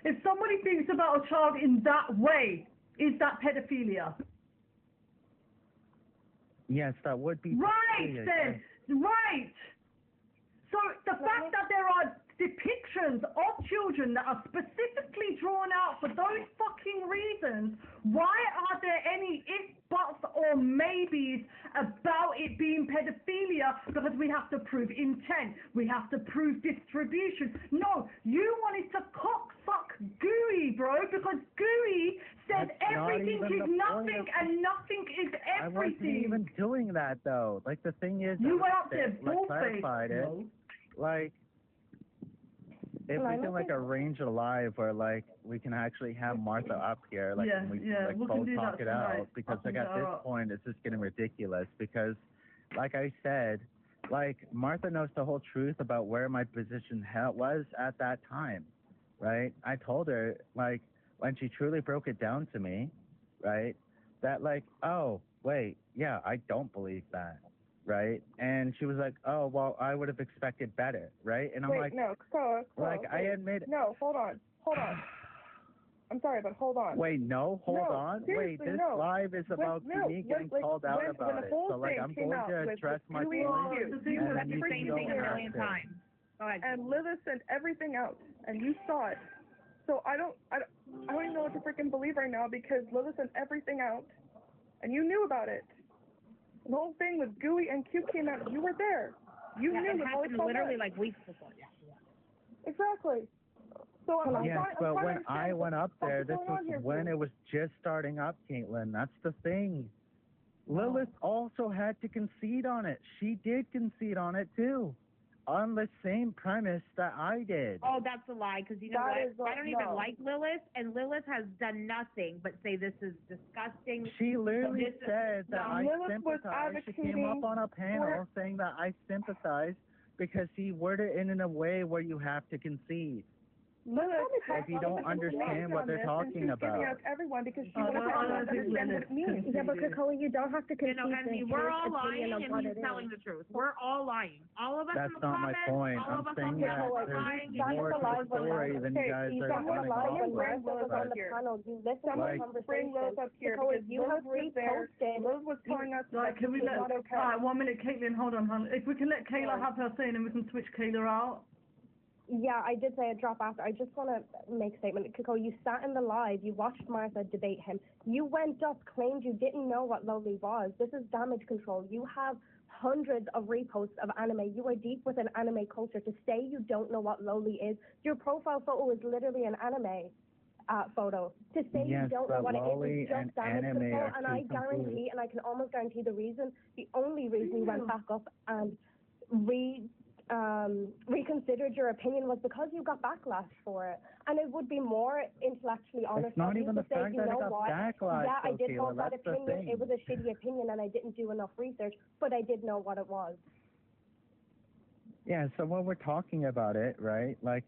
If somebody thinks about a child in that way, is that pedophilia? Yes, that would be Right pedophilia, then, yes. right. So the fact that there are depictions of children that are specifically drawn out for those fucking reasons, why are there any if, buts or maybes about it being pedophilia? Because we have to prove intent, we have to prove distribution. No, you wanted to cockfuck Gooey, bro, because Gooey said everything is nothing and nothing is everything. I wasn't even doing that though. Like the thing is, you went up there clarified bullface, it. Like, if we can like arrange a live where like we can actually have Martha up here, like and we can like both talk it out, because like at this point it's just getting ridiculous. Because, like I said, like Martha knows the whole truth about where my position was at that time, right? I told her like when she truly broke it down to me, right, that like, oh wait, yeah, I don't believe that. Right, and she was like, "Oh, well, I would have expected better." Right, and I'm wait, like, "No, like I admit, no, hold on. I'm sorry, but hold on. Wait, no, hold on. Wait, this live is about me getting called out about it. So like, I'm going to address my feelings. The same thing a million times. And Lilith sent everything out, and you saw it. So I don't even know what to freaking believe right now, because Lilith sent everything out, and you knew about it. The whole thing with Gooey and Q came out. You were there. You knew it happened literally like weeks before. Exactly. So but when I went up there, this was when it was just starting up, Caitlin. That's the thing. Lilith also had to concede on it. She did concede on it too, on the same premise that I did. Oh, that's a lie, because you know what? I don't even like Lilith, and Lilith has done nothing but say this is disgusting. She literally said that I sympathize. She came up on a panel saying that I sympathize because he worded it in a way where you have to concede. If you don't understand what they're talking about. Everyone because she doesn't understand what it means. Yeah, but Kakao, you don't have to concede. We're all lying and he's telling the truth. We're all lying. All of us in the comments. That's not my point. I'm saying that there's more to the story than you guys are going to Bring Lilith up here. Bring Lilith up here because Lilith was there. Lilith was telling us that can we let? Alright, 1 minute, Caitlin. Hold on, hon. If we can let Kayla have her say, and then we can switch Kayla out. Yeah, I did say a drop after. I just want to make a statement. Kakao, you sat in the live, you watched Martha debate him. You went up, claimed you didn't know what Loli was. This is damage control. You have hundreds of reposts of anime. You are deep within anime culture. To say you don't know what Loli is, your profile photo is literally an anime photo. To say you don't know what it is just damage control. And I guarantee, and I can almost guarantee the only reason you went back up and reconsidered your opinion was because you got backlash for it. And it would be more intellectually honest. It's not even the fact that I got backlash. Yeah, I did hold that that's opinion. It was a shitty opinion and I didn't do enough research, but I did know what it was. Yeah, so when we're talking about it, right, like,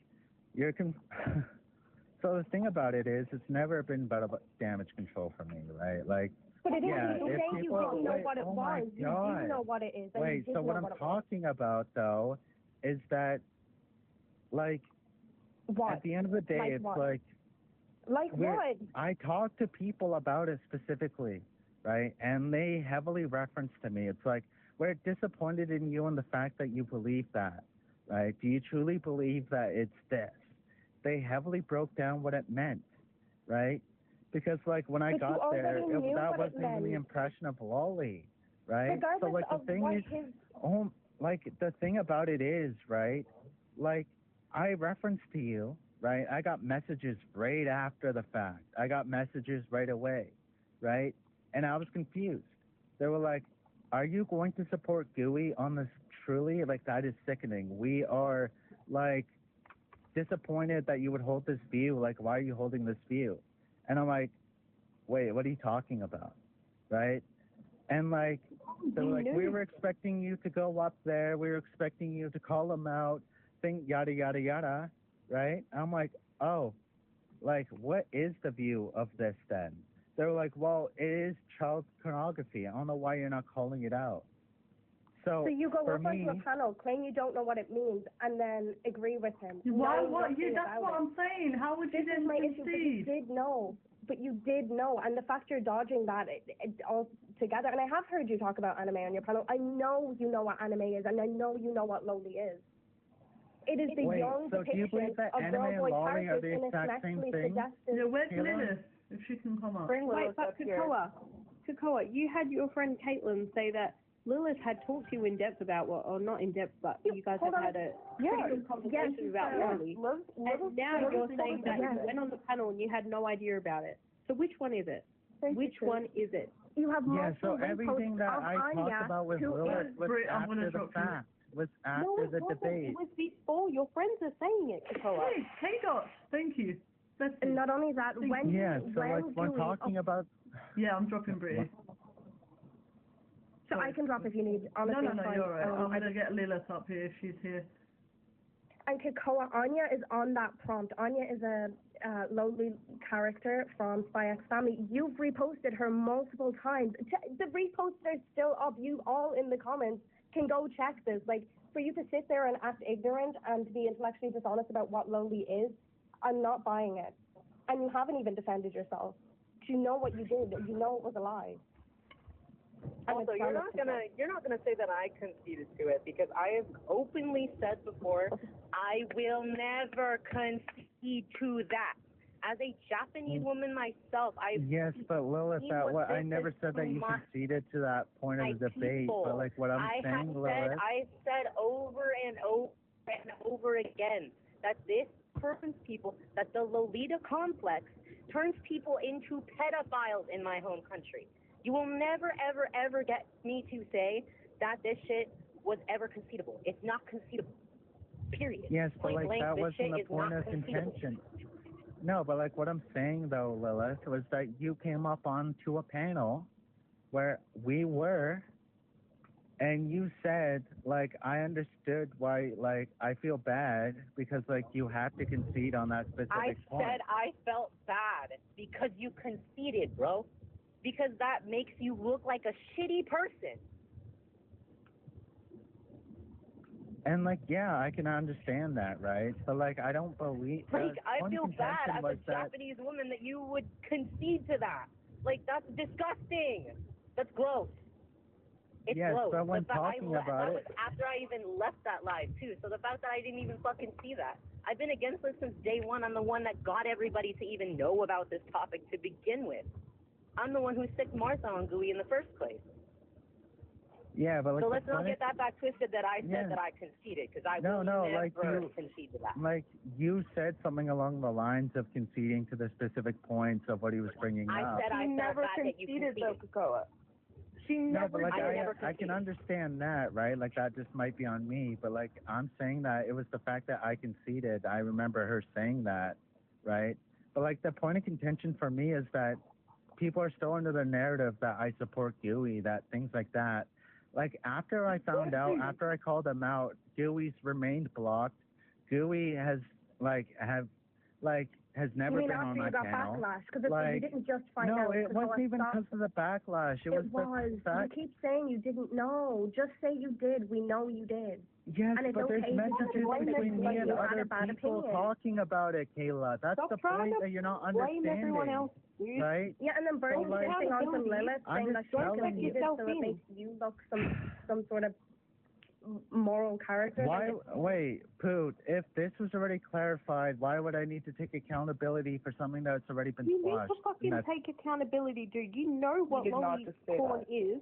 so the thing about it is, it's never been about damage control for me, right? Like, but it is. You say you didn't know what it was. You do know what it is. Wait, so what I'm talking about, though, is that, like, at the end of the day, it's like... Like what? I talk to people about it specifically, right? And they heavily reference to me. It's like, we're disappointed in you in the fact that you believe that, right? Do you truly believe that it's this? They heavily broke down what it meant, right? Because, like, when I got there, that wasn't even the impression of Loli, right? So, like, the thing is, like, the thing about it is, right, like, I referenced to you, right? I got messages right after the fact. I got messages right away, right? And I was confused. They were like, are you going to support Gooey on this truly? Like, that is sickening. We are, like, disappointed that you would hold this view. Like, why are you holding this view? And I'm like, wait, what are you talking about? Right? And, like, they're like, we were expecting you to go up there. We were expecting you to call them out, think yada, yada, yada. Right? I'm like, oh, like, what is the view of this then? They were like, well, it is child pornography. I don't know why you're not calling it out. So you go for up onto a me, panel, claim you don't know what it means, and then agree with him. Why? knowing What? nothing That's about what it. I'm saying. How would you This is then my issue, but you concede? did know. But you did know, and the fact you're dodging that all together, and I have heard you talk about anime on your panel. I know you know what anime is, and I know you know what loli is. It is the Wait, young so do you depiction believe that of anime and girl-boy loli are characters the in a exact same sexually thing? suggestive... Yeah, where's Kayla? Lilith? If she can come up. Bring Lilith But up here. Kakoa, you had your friend Caitlin say that Lilith had talked to you in depth about or not in depth, but you guys have had a pretty good conversation about Loli. And now you're saying that you went on the panel and you had no idea about it. So which one is it? Which one is it? You have Yeah, so multiple everything reposts that of I Anya, talked about with who Lilith is- was I'm gonna after the drop you. fact. Was No, after it the wasn't. debate. It was before. Your friends are saying it, Kakoa. Hey, K-Dot, thank you. That's And not only that, when Yeah, so like when Dewey- talking about Yeah, I'm dropping Brie. So I can drop if you need, honestly. No, it's fine. you're alright. I'm I gonna get Lilith up here if she's here. And Kakoa, Anya is on that prompt. Anya is a lonely character from Spy X Family. You've reposted her multiple times. The reposts are still up. You all in the comments can go check this. Like, for you to sit there and act ignorant and be intellectually dishonest about what lonely is, I'm not buying it. And you haven't even defended yourself. You know what you did. You know it was a lie. And Also, it's you're not gonna say that I conceded to it, because I have openly said before, I will never concede to that. As a Japanese woman myself, yes, but Lilith, I never said that you conceded to that point of the debate. But like what I'm saying, Lilith. I said over and over and over again that this turns people, that the Lolita complex turns people into pedophiles in my home country. You will never, ever, ever get me to say that this shit was ever concedable. It's not concedable. Period. Yes, but Point like blank, that this wasn't shit the is point not of concedable. contention. No, but like what I'm saying though, Lilith, was that you came up onto a panel where we were, and you said, like, I understood why, like, I feel bad because, like, you had to concede on that specific point. I said I felt bad because you conceded, bro. Because that makes you look like a shitty person. And, like, yeah, I can understand that, right? But, like, I don't believe... Like, I one feel bad contention as a was that- Japanese woman that you would concede to that. Like, that's disgusting. That's gross. It's Yes, gross. but when The fact talking that about was after I even left that live, too. So the fact that I didn't even fucking see that. I've been against this since day one. I'm the one that got everybody to even know about this topic to begin with. I'm the one who sicked Martha on GUI in the first place. Yeah, but, like... So let's not get that back twisted that I said that I conceded, because I will never concede to that. Like, you said something along the lines of conceding to the specific points of what he was bringing up. I never felt bad that you conceded, though, conceded. Kakoa. She No, but never like I can understand that, right? Like that just might be on me, but like I'm saying that it was the fact that I conceded. I remember her saying that, right? But like the point of contention for me is that people are still under the narrative that I support GUI, that things like that. Like after I found out, after I called them out, GUI's remained blocked. GUI has has never been on my channel. Backlash, because you didn't just find out. No, it wasn't even because of the backlash. It was. You keep saying you didn't know. Just say you did. We know you did. Yes, and it's but there's okay messages between me and other people talking about it, Kayla. That's the point that you're not understanding. Blame everyone else, right? Yeah, and then Bernie's pissing on some Lilith, saying that she conceded, so it makes you look some sort of moral character. Wait, Poot, if this was already clarified, why would I need to take accountability for something that's already been squashed? You need to fucking take accountability, dude. You know what lolly porn is,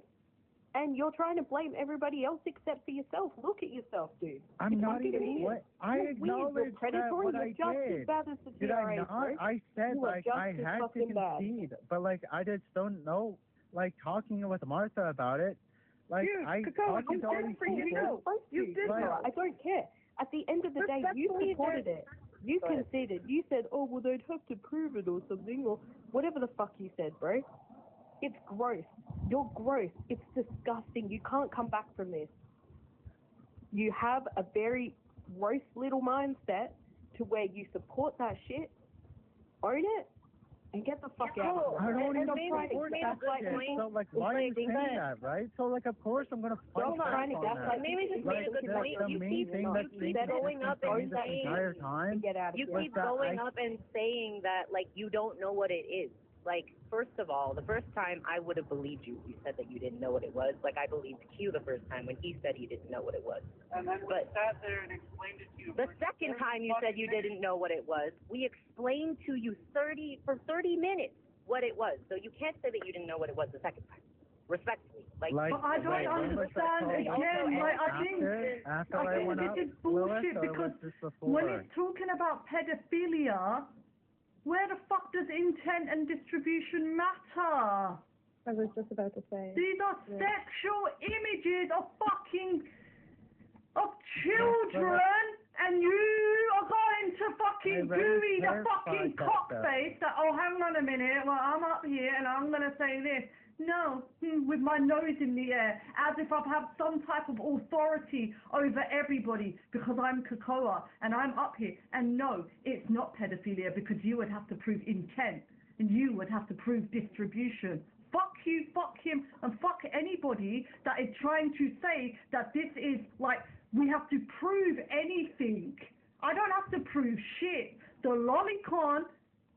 and you're trying to blame everybody else except for yourself. Look at yourself, dude. I'm not even... What? I acknowledge that what I did. Did I not? I said, like, I had to concede, but, like, I just don't know, like, talking with Martha about it. Like, talking to all these people. You did not. I don't care. At the end of the day, you supported it. You conceded. You said, oh, well, they'd have to prove it or something, or whatever the fuck you said, bro. It's gross. You're gross. It's disgusting. You can't come back from this. You have a very gross little mindset to where you support that shit, own it, and get the fuck out. Cool. I don't even maybe support made that a good shit. point. So, like, why are you saying that, right? So, like, of course I'm gonna fight Hold back on. on that. Maybe just Like, made a good point. the You main keep thing that going up and this saying entire time Get out of you here. keep going up and saying that like you don't know what it is. Like, first of all, the first time I would have believed you. You said that you didn't know what it was. Like, I believed Q the first time when he said he didn't know what it was. And then we sat there and explained it to you. The second time you said you didn't know what it was, we explained to you 30 minutes what it was. So you can't say that you didn't know what it was the second time. Respectfully. Like but I don't understand again. Like, I think this is bullshit because when it's talking about pedophilia, where the fuck does intent and distribution matter? I was just about to say. These are sexual images of children, and you are going to fucking gooey the fucking cockface that, oh, hang on a minute, well, I'm up here and I'm going to say this. No, with my nose in the air, as if I have some type of authority over everybody because I'm Kakoa and I'm up here. And no, it's not pedophilia because you would have to prove intent and you would have to prove distribution. Fuck you, fuck him, and fuck anybody that is trying to say that this is like, we have to prove anything. I don't have to prove shit. The lolicon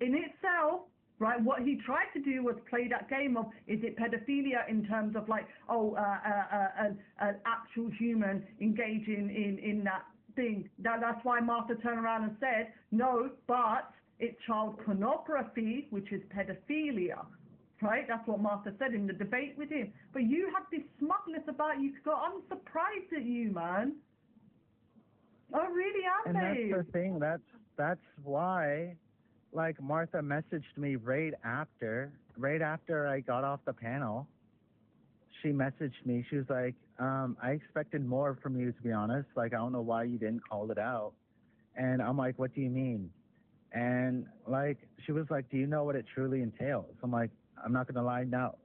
in itself, right, what he tried to do was play that game of, is it pedophilia in terms of like, an actual human engaging in that thing. That's why Martha turned around and said, no, but it's child pornography, which is pedophilia. Right? That's what Martha said in the debate with him. But you had this smugness about you. I'm surprised at you, man. I really am, And that's the thing. That's why, like, Martha messaged me right after I got off the panel. She messaged me. She was like, I expected more from you, to be honest. Like, I don't know why you didn't call it out. And I'm like, what do you mean? And, like, she was like, do you know what it truly entails? I'm like, I'm not going to lie, no.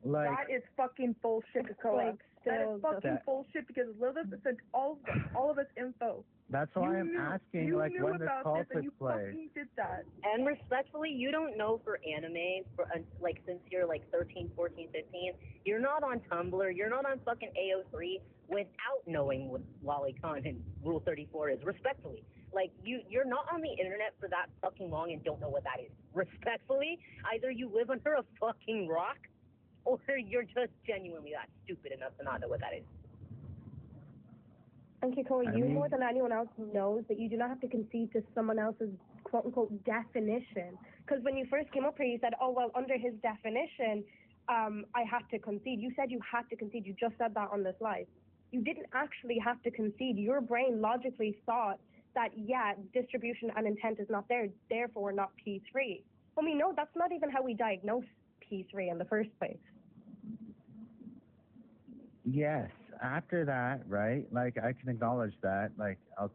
Like, that is fucking bullshit, Kakoa. That is fucking bullshit because Lilith sent all of us info. That's why I'm asking, like, when this call took place. Fucking did that. And respectfully, you don't know for anime, like, since you're like 13, 14, 15, you're not on Tumblr, you're not on fucking AO3 without knowing what Lolicon and Rule 34 is, respectfully. Like, you're not on the internet for that fucking long and don't know what that is. Respectfully, either you live under a fucking rock, or you're just genuinely that stupid enough to not know what that is. And Kakoa, you more than anyone else knows that you do not have to concede to someone else's quote-unquote definition. Because when you first came up here, you said, oh, well, under his definition, I have to concede. You said you had to concede. You just said that on this live. You didn't actually have to concede. Your brain logically thought that, yeah, distribution and intent is not there, therefore not P3. Well, we know that's not even how we diagnose P3 in the first place. Yes. After that, right, like, I can acknowledge that, like, I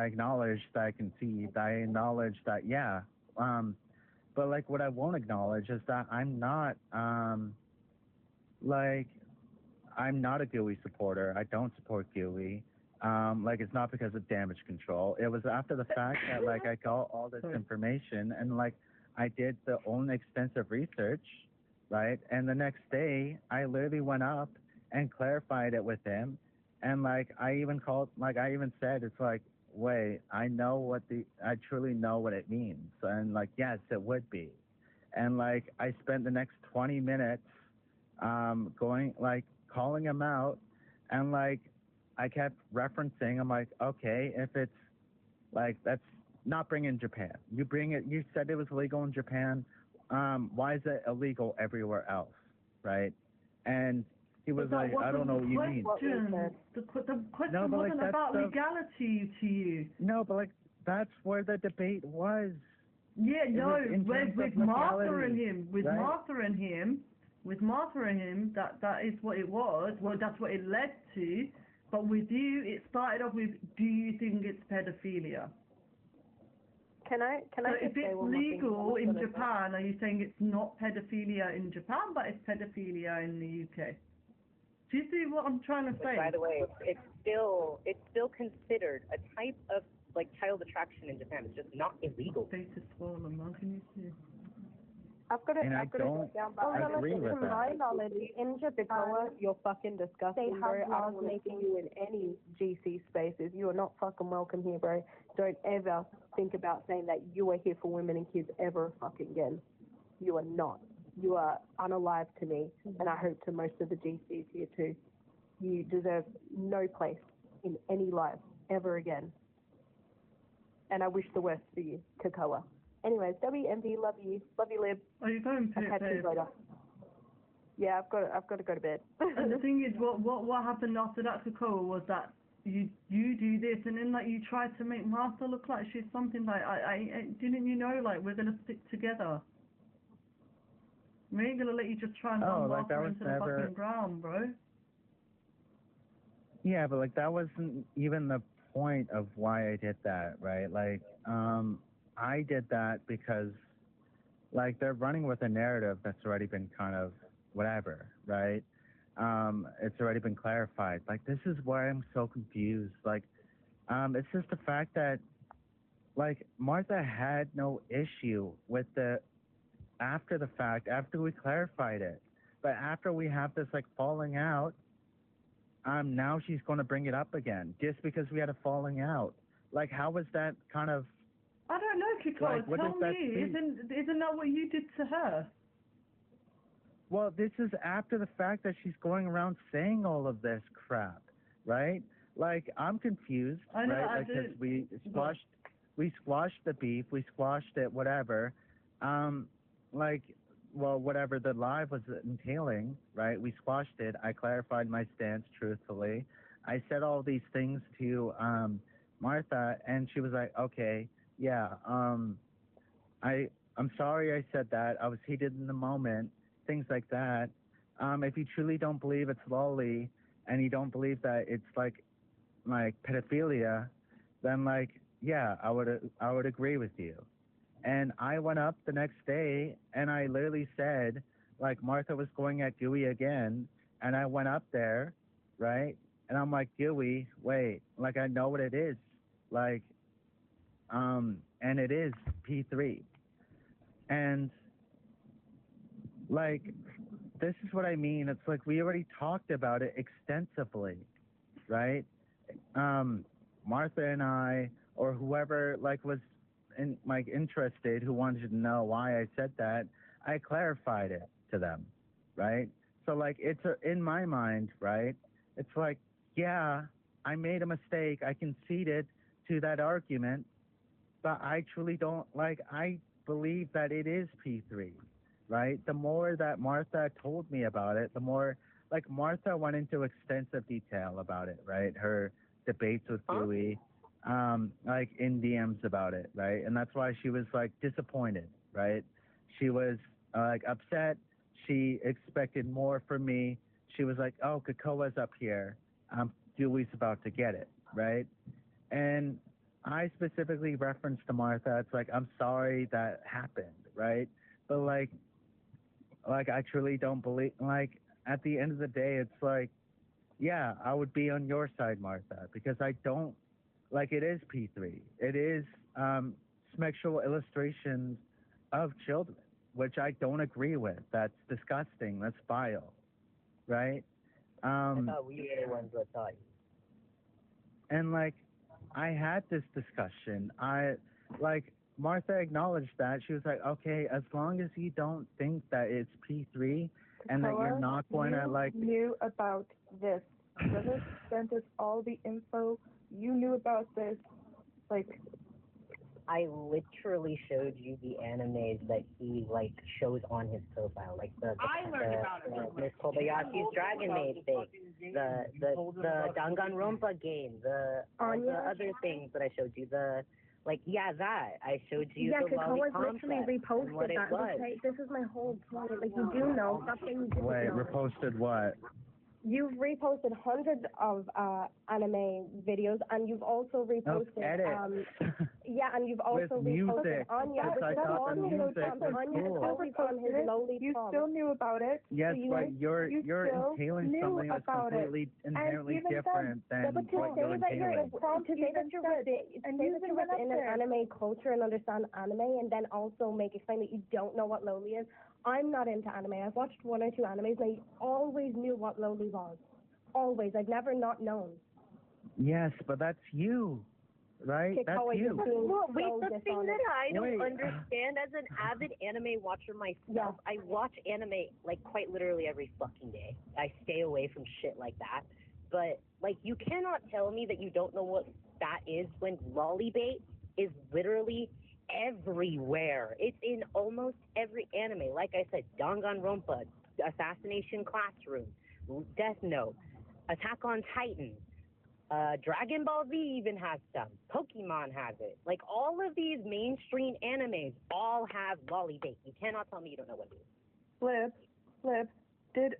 acknowledge that I concede, I acknowledge that, yeah, but, like, what I won't acknowledge is that I'm not, like, I'm not a GUI supporter. I don't support GUI. Like, it's not because of damage control. It was after the fact that, like, I got all this information and, like, I did the own extensive research, right, and the next day, I literally went up and clarified it with him, and like I even said, it's like, wait, I truly know what it means, and like, yes, it would be, and like I spent the next 20 minutes calling him out, and like I kept referencing, I'm like, okay, if it's like, that's not bringing Japan, you said it was illegal in Japan, why is it illegal everywhere else, right? And he was like, I don't know what you mean. The question wasn't about legality to you. No, but like, that's where the debate was. Yeah, no, with Martha and him, that is what it was. Well, that's what it led to. But with you, it started off with, do you think it's pedophilia? Can I if it's legal in Japan, are you saying it's not pedophilia in Japan, but it's pedophilia in the UK? Do you see what I'm trying to say? By the way, it's still considered a type of like child attraction in Japan. It's just not illegal. Face is swollen, man. Can you see? I've got it. And I I've got don't it down. But agree with to my that. knowledge, in Japan, you're fucking disgusting, they bro. have I laws don't want to see making you in any GC spaces. You are not fucking welcome here, bro. Don't ever think about saying that you are here for women and kids ever fucking again. You are not. You are unalive to me, and I hope to most of the GCs here too. You deserve no place in any life ever again. And I wish the worst for you, Kakoa. Anyways, WMD, love you, Lib. Are you going to I'll catch you later. Yeah, I've got to go to bed. And the thing is, what happened after that, Kakoa, was that you do this, and then like you try to make Martha look like she's something like I didn't you know like we're gonna stick together. We ain't gonna let you just try and run like, that Martha was into the never- fucking ground, bro. Yeah, but like that wasn't even the point of why I did that, right? Like, I did that because, like, they're running with a narrative that's already been kind of whatever, right? It's already been clarified. Like, this is why I'm so confused. Like, it's just the fact that, like, Martha had no issue with the after the fact, after we clarified it. But after we have this, like, falling out, now she's going to bring it up again just because we had a falling out. Like, how was that kind of... I don't know, Kiko. Like, what Tell does that me, mean? isn't that what you did to her? Well, this is after the fact that she's going around saying all of this crap, right? Like, I'm confused, I know, right? Because we squashed the beef, we squashed it, whatever. Like, well, whatever the live was entailing, right? We squashed it. I clarified my stance truthfully. I said all these things to Martha, and she was like, okay, yeah, I'm sorry I said that. I was heated in the moment, things like that. If you truly don't believe it's lolly and you don't believe that it's like pedophilia, then like, yeah, I would agree with you. And I went up the next day and I literally said, like, Martha was going at Dewey again, and I went up there, right? And I'm like, Dewey, wait, like, I know what it is. Like, and it is P3. And, like, this is what I mean. It's like we already talked about it extensively, right? Martha and I, or whoever, like, was interested, who wanted to know why I said that, I clarified it to them, right? So, like, it's in my mind, right? It's like, yeah, I made a mistake. I conceded to that argument, but I truly don't, like, I believe that it is P3, right? The more that Martha told me about it, the more, like, Martha went into extensive detail about it, right? Her debates with Dewey, like, in DMs about it, right? And that's why she was, like, disappointed, right? She was, like, upset. She expected more from me. She was like, oh, Kakoa's up here. Dewey's about to get it, right? And I specifically referenced to Martha, it's like, I'm sorry that happened, right? But, like, I truly don't believe, like, at the end of the day, it's like, yeah, I would be on your side, Martha, because I don't, like, it is P3. It is sexual illustrations of children, which I don't agree with. That's disgusting. That's vile, right? I thought we were the ones that thought. And, like, I had this discussion. Martha acknowledged that. She was like, okay, as long as you don't think that it's P3 and that you're not going to, like... You knew about this. Lilith sent us all the info. You knew about this. Like... I literally showed you the animes that he, like, shows on his profile. Like, the Miss Kobayashi's Dragon Maid thing. The Danganronpa game. The other things that I showed you. That. I showed you the Lolly Complex literally reposted and what it that. was. Okay, this is my whole point. Like, you do know something you didn't know. Wait, reposted what? You've reposted hundreds of anime videos, and you've also reposted yeah, and you've also reposted Anya. I thought the music was cool. You still knew about it. Yes, but you're entailing something that's completely inherently different than what you're entailing. To say that you're within an anime culture and understand anime, and then also explain that you don't know what loli is. I'm not into anime. I've watched 1 or 2 animes, and I always knew what loli was. Always. I've never not known. Yes, but that's you, right? That's you. The thing that I don't understand as an avid anime watcher myself, I watch anime, like, quite literally every fucking day. I stay away from shit like that. But, like, you cannot tell me that you don't know what that is when lolibait is literally everywhere. It's in almost every anime. Like I said, Danganronpa, Assassination Classroom, Death Note, Attack on Titan, Dragon Ball Z even has some. Pokemon has it. Like, all of these mainstream animes all have lolibait. You cannot tell me you don't know what it is. Flip. Did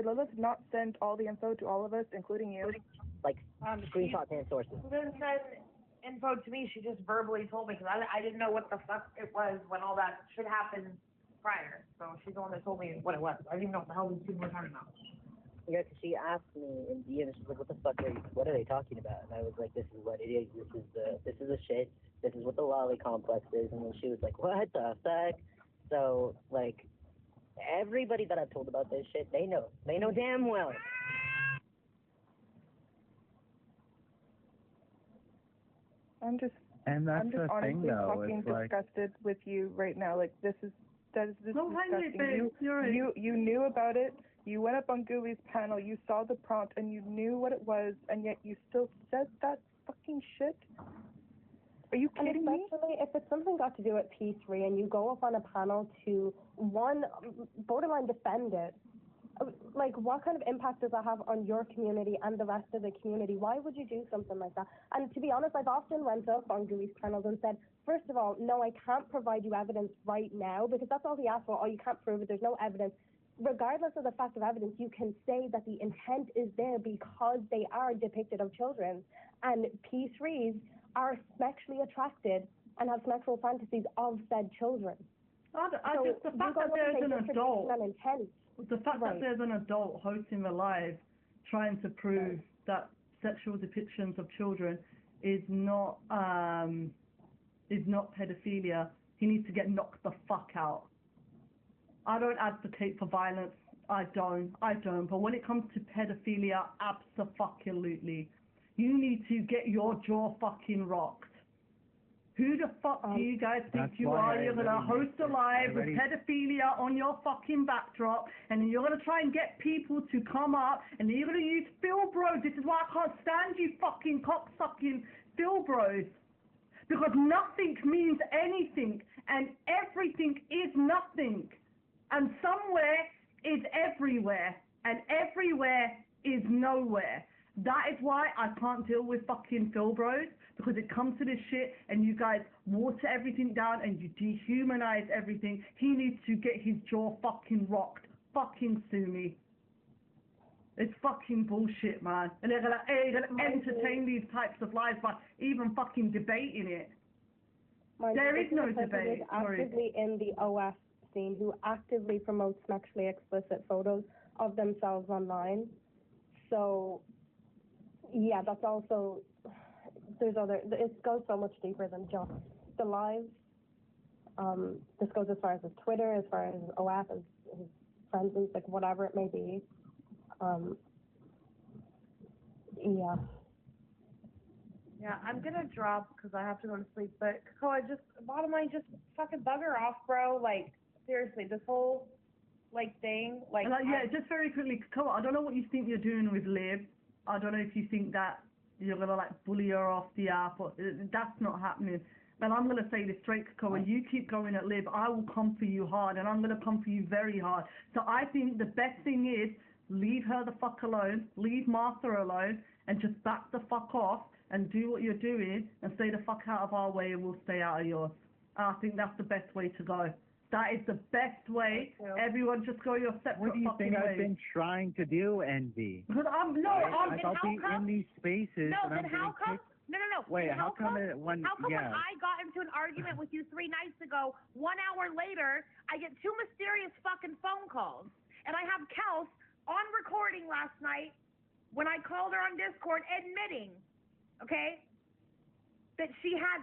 Lilith not send all the info to all of us, including you? Like, screenshots and sources. She didn't send info to me. She just verbally told me, because I didn't know what the fuck it was when all that shit happened prior. So she's the one that told me what it was. I didn't even know what the hell these people were talking about. Yeah, because she asked me in DM, she's like, what are they talking about? And I was like, this is what it is. This is the shit. This is what the lolly complex is. And then she was like, what the fuck? So, like, everybody that I've told about this shit, they know. They know damn well. I'm just honestly fucking disgusted with you right now. Like, this is disgusting. You knew about it. You went up on Gooey's panel. You saw the prompt and you knew what it was, and yet you still said that fucking shit. Are you kidding me? Especially if it's something got to do with P3 and you go up on a panel to borderline defend it. Like, what kind of impact does that have on your community and the rest of the community? Why would you do something like that? And to be honest, I've often went up on Gooey's panels and said, first of all, no, I can't provide you evidence right now, because that's all he asked for. Oh, you can't prove it. There's no evidence. Regardless of the fact of evidence, you can say that the intent is there because they are depicted of children. And P3s are sexually attracted and have sexual fantasies of said children. The fact that there's an adult, that there's an adult hosting the live trying to prove that sexual depictions of children is not pedophilia, he needs to get knocked the fuck out. I don't advocate for violence. I don't. But when it comes to pedophilia, abso-fucking-lutely. You need to get your jaw fucking rocked. Who the fuck do you guys think you are? You're going to host a live with pedophilia on your fucking backdrop, and then you're going to try and get people to come up, and then you're going to use Phil Bros. This is why I can't stand you fucking cocksucking Phil Bros. Because nothing means anything, and everything is nothing. And somewhere is everywhere, and everywhere is nowhere. That is why I can't deal with fucking Phil Bros, because it comes to this shit and you guys water everything down and you dehumanize everything. He needs to get his jaw fucking rocked. Fucking sue me. It's fucking bullshit, man. And they're gonna entertain these types of lies by even fucking debating it. There is no debate. Actively in the OF scene, who actively promotes sexually explicit photos of themselves online. So, yeah, that's also, it goes so much deeper than just the lives. This goes as far as his Twitter, as far as OF, as his friends, like whatever it may be. Yeah. Yeah, I'm gonna drop because I have to go to sleep. But Kakoa, bottom line, just fucking bug her off, bro. Like, seriously, this whole thing, just very quickly, Kakoa, I don't know what you think you're doing with Liv. I don't know if you think that you're gonna bully her off the app, or that's not happening. And I'm gonna say this straight, Kakoa, you keep going at Liv, I will come for you hard, and I'm gonna come for you very hard. So I think the best thing is leave her the fuck alone, leave Martha alone, and just back the fuck off and do what you're doing and stay the fuck out of our way, and we'll stay out of yours. I think that's the best way to go. That is the best way. Everyone just go your separate What do you fucking think I've ways. been trying to do, Envy? Because I'll be in these spaces No, and I'm then how getting come? kicked. No. Wait, Then how come it when How come yeah. when I got into an argument with you 3 nights ago, 1 hour later, I get 2 mysterious fucking phone calls, and I have Kels on recording last night when I called her on Discord admitting, okay, that she had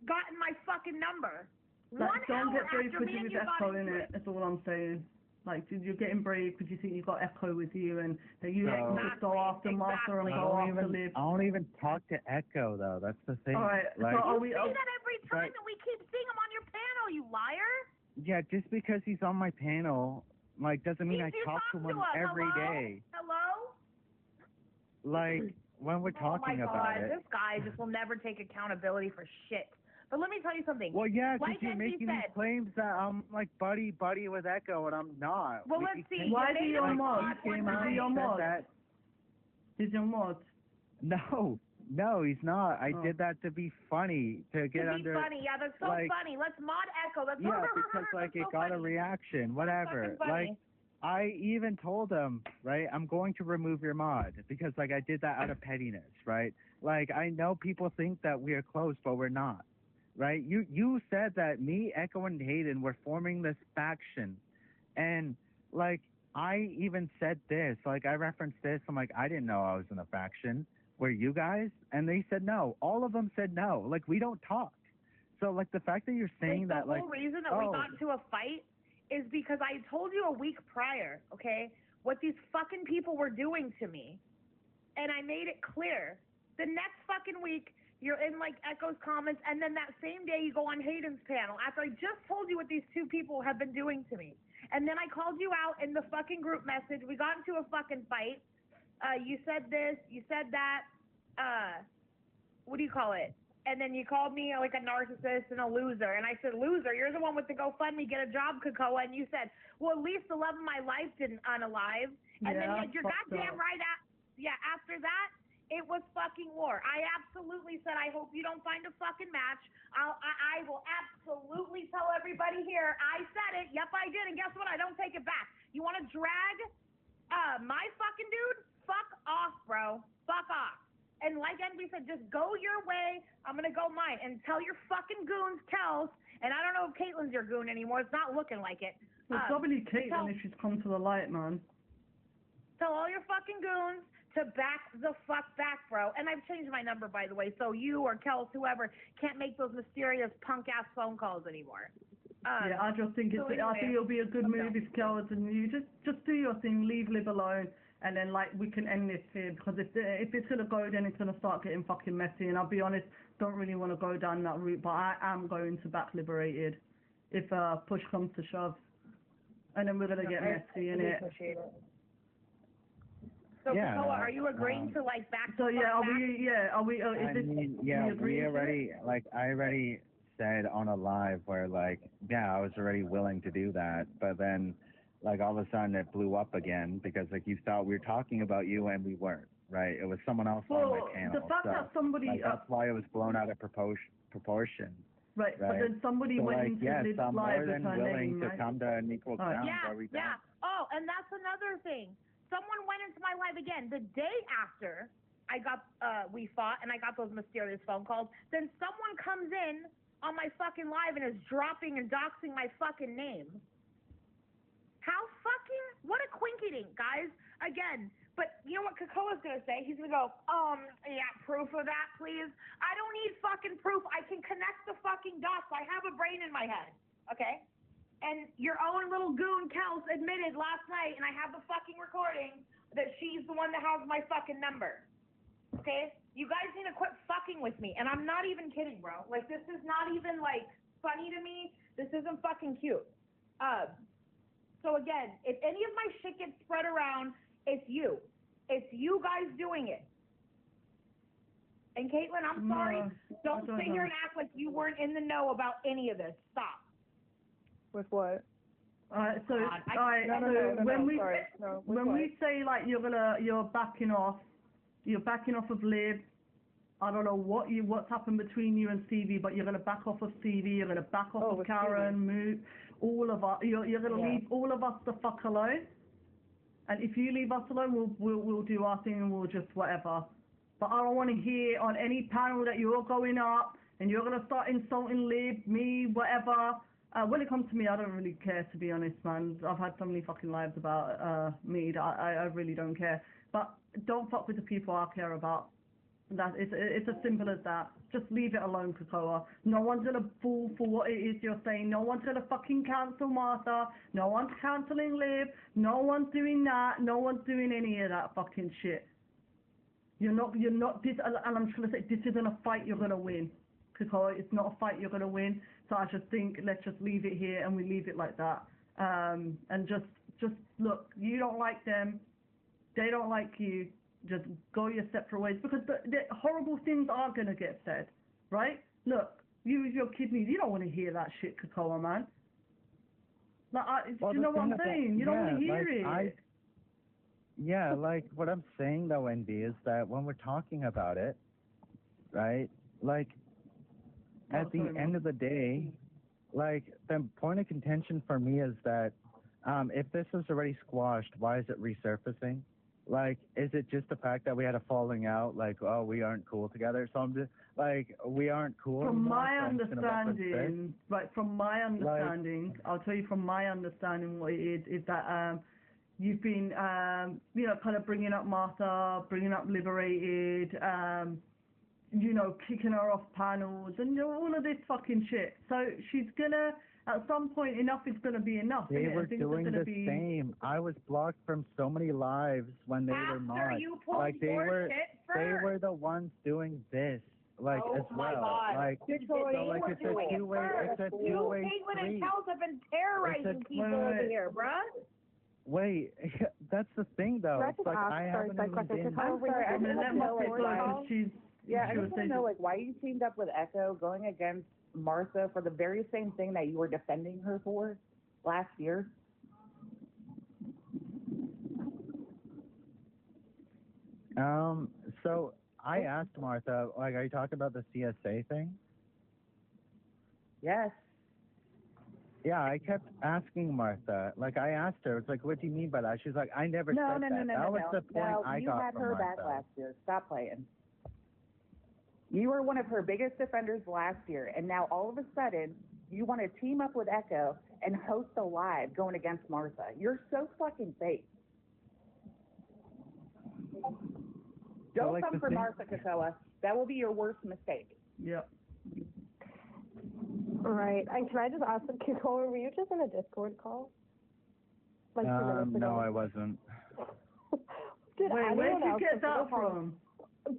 gotten my fucking number. Like, don't get brave after because me and you you was got Echo in into it. That's all I'm saying. Like, you're getting brave because you think you got Echo with you, and that you can just go after Martha and go after Liv. I don't even talk to Echo though. That's the thing. All right, like, so are You we? say that every time that we keep seeing him on your panel, you liar. yeah, just because he's on my panel, like, doesn't mean I You talk to him every day. Hello? Like, when we're talking oh my about God, it. This guy just will never take accountability for shit. But let me tell you something. Well, yeah, because like you're Envy making said, these claims that I'm like buddy with Echo, and I'm not. Well, let's see. Why is he your mod? He came out Is he your and said mod? that. He's your mod. No, he's not. I did that to be funny, to get to be under. funny, yeah, that's so like, funny. Let's mod Echo. That's yeah, because like it got a reaction, whatever. Like, I even told him, right, I'm going to remove your mod because like I did that out of pettiness, right? Like, I know people think that we are close, but we're not, right? You said that me, Echo, and Hayden were forming this faction, and like I even said this, like I referenced this. I'm like, I didn't know I was in a faction. Were you guys? And they said no. All of them said no. Like, we don't talk. So like the fact that you're saying that, like, the whole reason that we got into a fight is because I told you a week prior, okay, what these fucking people were doing to me, and I made it clear. The next fucking week, you're in like Echo's comments, and then that same day you go on Hayden's panel after I just told you what these 2 people have been doing to me. And then I called you out in the fucking group message. We got into a fucking fight. You said this, you said that, what do you call it? And then you called me like a narcissist and a loser. And I said, loser, you're the one with the GoFundMe, get a job, Kakoa. And you said, well, at least the love of my life didn't unalive. And then you're goddamn right after that, it was fucking war. I absolutely said, I hope you don't find a fucking match. I will absolutely tell everybody here, I said it. Yep, I did. And guess what? I don't take it back. You want to drag my fucking dude? Fuck off, bro. Fuck off. And like Envy said, just go your way. I'm going to go mine. And tell your fucking goons, Kels, and I don't know if Caitlin's your goon anymore. It's not looking like it. Well, it's probably Caitlin if she's come to the light, man. Tell all your fucking goons to back the fuck back, bro. And I've changed my number, by the way, so you or Kels, whoever, can't make those mysterious punk-ass phone calls anymore. Yeah, I just think so anyway, I think it'll be a good move if Kels and you just do your thing, leave Liv alone. And then, like, we can end this here, because if it's going to go, then it's going to start getting fucking messy. And I'll be honest, don't really want to go down that route, but I am going to back Liberated if push comes to shove. And then we're going to get messy, innit? So, Kakoa, are you agreeing to, like, back So, yeah, back? I already said on a live where, like, yeah, I was already willing to do that, but then, like, all of a sudden it blew up again because, like, you thought we were talking about you and we weren't, right? It was someone else on my panel. The fact that somebody... like, that's why it was blown out of proportion. Right, but then somebody so, went like, into yes, Liv's I'm live more than with her willing name, to right? come to an equal ground where we Yeah. Oh, and that's another thing. Someone went into my live again the day after I got we fought and I got those mysterious phone calls. Then someone comes in on my fucking live and is dropping and doxing my fucking name. How fucking, what a quinkydink, guys. Again, but you know what Kakoa's going to say? He's going to go, yeah, proof of that, please. I don't need fucking proof. I can connect the fucking dots. I have a brain in my head, okay? And your own little goon, Kels, admitted last night, and I have the fucking recording, that she's the one that has my fucking number, okay? You guys need to quit fucking with me, and I'm not even kidding, bro. Like, this is not even, like, funny to me. This isn't fucking cute. So again, if any of my shit gets spread around, it's you. It's you guys doing it. And Caitlin, I'm sorry. Don't sit here and act like you weren't in the know about any of this. Stop. With what? When we say like you're backing off of Liv, I don't know what's happened between you and Stevie, but you're gonna back off of Stevie. You're gonna back off of Karen. Move all of us. You're gonna leave all of us the fuck alone. And if you leave us alone, we'll do our thing and we'll just whatever. But I don't want to hear on any panel that you're going up and you're gonna start insulting Lib, me, whatever. When it comes to me, I don't really care, to be honest, man. I've had so many fucking lives about me that I really don't care. But don't fuck with the people I care about. That it's as simple as that. Just leave it alone, Krakoa. No one's gonna fall for what it is you're saying. No one's gonna fucking cancel Martha. No one's canceling Liv. No one's doing that. No one's doing any of that fucking shit. You're not this, and I'm just gonna say, this isn't a fight you're gonna win. Krakoa, it's not a fight you're gonna win. So I just think let's just leave it here and we leave it like that. And just look, you don't like them, they don't like you. Just go your separate ways, because the horrible things are going to get said, right? Look, you with your kidneys, you don't want to hear that shit, Krakoa, man. Like, you know what I'm saying? You don't want to hear it. Yeah, like, what I'm saying, though, NB, is that when we're talking about it, right, like, at the end of the day, like, the point of contention for me is that if this was already squashed, why is it resurfacing? Like, is it just the fact that we had a falling out, like, oh, we aren't cool together? So I'm just, like, we aren't cool. From my understanding, I'll tell you from my understanding what it is that you've been, you know, kind of bringing up Martha, bringing up Liberated, you know, kicking her off panels, and all of this fucking shit. So she's gonna... At some point, enough is going to be enough. They were doing the same. I was blocked from so many lives when they were not. Like, they were the ones doing this, like, as well. God. Like, so, like, it's a two-way Caitlin and Kels have been terrorizing people over here, bruh. Wait, that's the thing, though. It's like, I haven't even been... I'm sorry, I just want to know, like, why you teamed up with Echo going against Martha for the very same thing that you were defending her for last year? So I asked Martha, like, are you talking about the CSA thing? Yes. Yeah, I kept asking Martha. Like, I asked her, it's like, what do you mean by that? She's like, I never said that. That was the point I got from Martha. No, you had her back last year. Stop playing. You were one of her biggest defenders last year, and now all of a sudden, you want to team up with Echo and host a live going against Martha. You're so fucking fake. Don't come for Martha, Krakoa. That will be your worst mistake. Yep. Right. And can I just ask, Krakoa, were you just in a Discord call? Like 2 minutes ago? No, I wasn't. Wait, where did you get that from?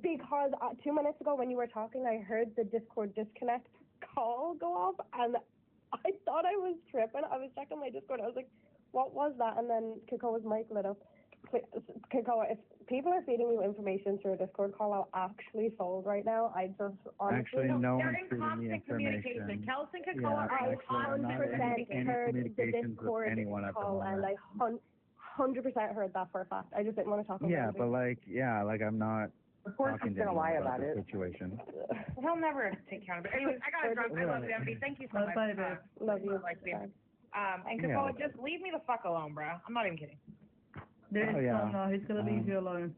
Because 2 minutes ago when you were talking, I heard the Discord disconnect call go off, and I thought I was tripping. I was checking my Discord. I was like, what was that? And then Krakoa's mic lit up. Krakoa, if people are feeding you information through a Discord call, I'll actually sold right now. I just honestly... Actually, no they're one's in feeding me constant communication. Kels and Krakoa I 100% heard the Discord call, and I 100% heard that for a fact. I just didn't want to talk about it. Yeah, but like I'm not... Of course he's going to lie about it. Situation. He'll never take accountability. Anyways, I got to drop. I love you, MB. Thank you so much. Bye, babe. Love you. And Krakoa, just leave me the fuck alone, bro. I'm not even kidding. No, he's going to leave you alone.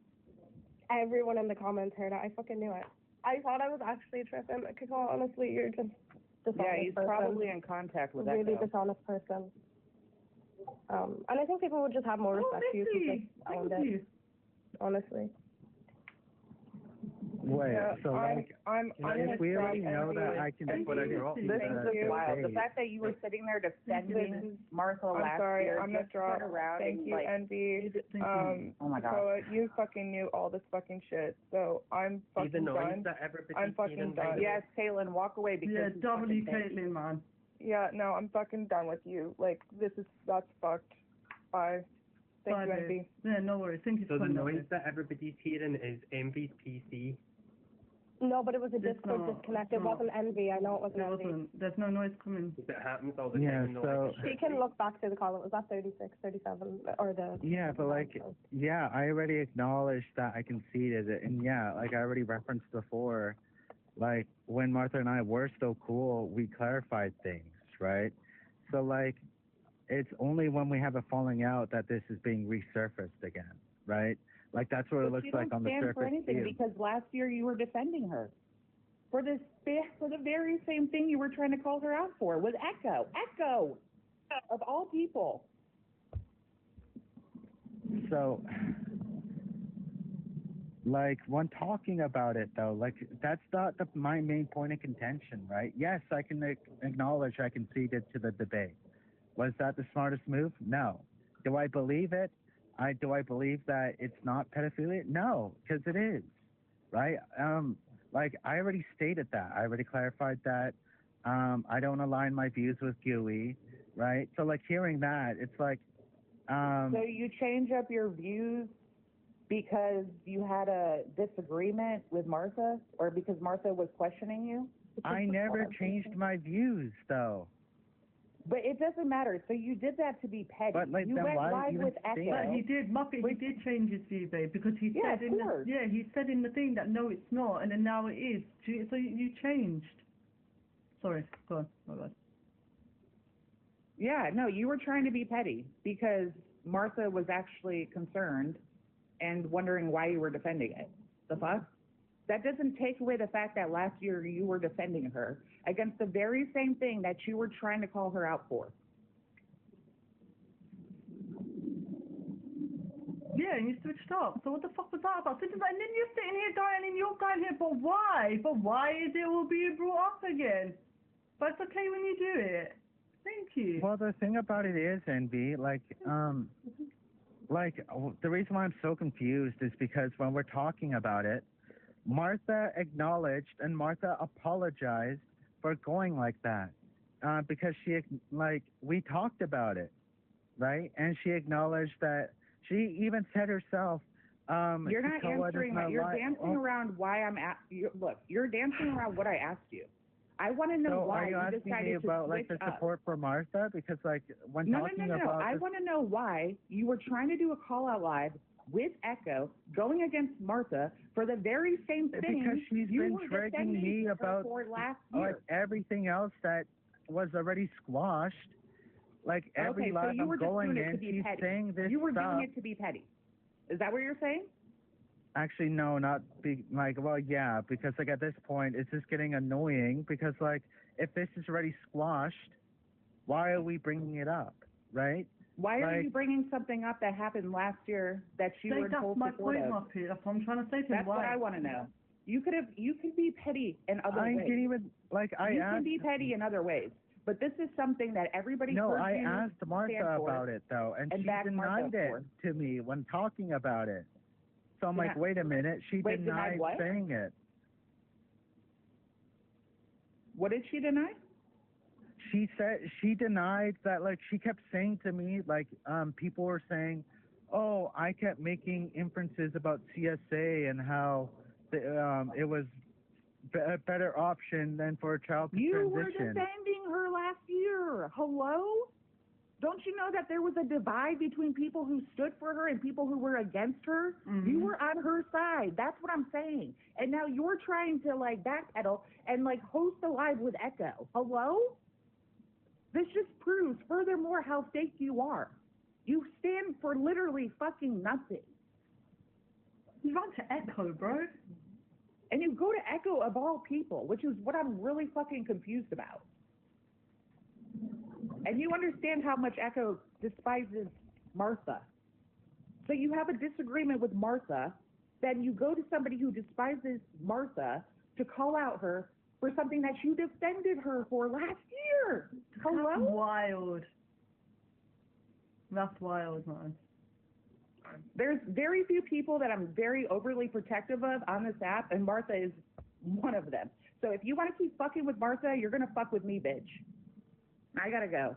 Everyone in the comments heard it. I fucking knew it. I thought I was actually tripping. Krakoa, honestly, you're just dishonest. Yeah, he's probably in contact with Echo. Really dishonest person. And I think people would just have more respect for you if you owned it. Honestly. Wait, yeah, so like, if we already know that I can put a girl, this is wild. The fact that you were sitting there defending Martha last year. I'm gonna drop. Thank you, like, Envy. Oh my God. So you fucking knew all this fucking shit. So I'm fucking done. I'm fucking done. Yes, Caitlin, walk away because W Caitlin, man. Yeah, no, I'm fucking done with you. Like, that's fucked. Bye. Thank you, Envy. Yeah, no worries. Thank you so much. So the noise that everybody's hearing is Envy's PC. No, but it was a It's Discord not, disconnect. it's It wasn't envy. I know it wasn't There envy. wasn't. There's no noise coming. If it happens all the Yeah, time, no, so- She can look back to the call. It was at 36, 37, or the... Yeah, but like, yeah, I already acknowledged that I conceded it, and yeah, like I already referenced before, like when Martha and I were still cool, we clarified things, right? So like, it's only when we have a falling out that this is being resurfaced again, right? Like that's what it looks like on the surface. For anything, view. because last year you were defending her for the very same thing you were trying to call her out for with Echo of all people. So, like, when talking about it, though, like, that's not my main point of contention, right? Yes, I can acknowledge I conceded to the debate. Was that the smartest move? No. Do I believe it? Do I believe that it's not pedophilia? No, because it is, right? Like, I already stated that. I already clarified that. I don't align my views with GUI, right? So, like, hearing that, it's like... So you change up your views because you had a disagreement with Martha, or because Martha was questioning you? I never changed my views, though. But it doesn't matter. So you did that to be petty. But, like, you then went why live even with say Echo. But he did, Muppet, he did change his view, babe, because he Yeah, said of in the, course. yeah, he said in the thing that no, it's not, and then now it is. So you changed. Sorry, go on, my bad. Yeah, no, you were trying to be petty because Martha was actually concerned and wondering why you were defending it. The fuck? That doesn't take away the fact that last year you were defending her against the very same thing that you were trying to call her out for. Yeah, and you switched up. So what the fuck was that about? And then you're sitting here going, and you're going here, but why? But why is it all being brought up again? But it's okay when you do it. Thank you. Well, the thing about it is, Envy, like, the reason why I'm so confused is because when we're talking about it, Martha acknowledged and Martha apologized for going like that, because we talked about it, right? And she acknowledged that she even said herself, You're not answering my, you're dancing Oh. around why I'm at, look, you're dancing around what I asked you. I want to know So why are you asking decided me to about like switch the up. support for Martha? Because like when No. talking about I this- want to know why you were trying to do a call out live with Echo going against Martha for the very same thing because she's you been were dragging defending me her about for last year. like everything else that was already squashed. Like every Okay, so live you I'm were just going doing it to in, be she's petty. saying this You were stuff. doing it to be petty. Is that what you're saying? Actually, no, not be like, well, yeah, because like at this point, it's just getting annoying because like if this is already squashed, why are we bringing it up, right? Why are Like- you bringing something up that happened last year that you were in That's full my support point, of? Muppet. That's what I'm trying to say to him. That's what Why? I want to know. You could be petty in other I ways. didn't even like I you asked. can be petty in other ways, but this is something that everybody No, heard I you asked Martha stand for. about it though, and and she back Martha denied it for. to me when talking about it. So I'm like, Deni- wait a minute, she Wait, denied denied what? saying it. What did she deny? She said she denied that, like she kept saying to me, like people were saying, oh, I kept making inferences about CSA and how it was a better option than for a child to You were transition. defending her last year. Hello? Don't you know that there was a divide between people who stood for her and people who were against her? Mhm. You were on her side. That's what I'm saying. And now you're trying to like backpedal and like host a live with Echo. Hello? This just proves furthermore how fake you are. You stand for literally fucking nothing. You run to Echo, bro. And you go to Echo of all people, which is what I'm really fucking confused about. And you understand how much Echo despises Martha. So you have a disagreement with Martha, then you go to somebody who despises Martha to call out her for something that you defended her for last year. That's Hello? wild. That's wild, man. There's very few people that I'm very overly protective of on this app, and Martha is one of them. So if you want to keep fucking with Martha, you're going to fuck with me, bitch. I gotta go.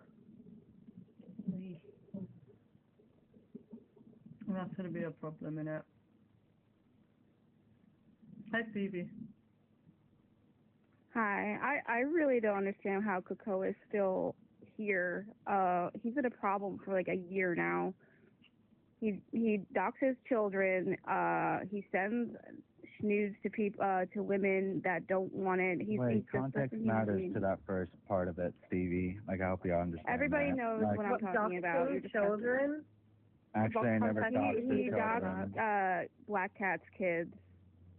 That's gonna be a problem, innit? Hi, Phoebe. Hi. I really don't understand how Coco is still here. He's been a problem for like a year now. He doxes children. He sends nudes to people to women that don't want it. He's Context matters to that first part of it, Stevie. Like, I hope you understand. Everybody that. knows what I'm talking about. Children. Actually, I never doxed He children. doxed Black Cat's kids.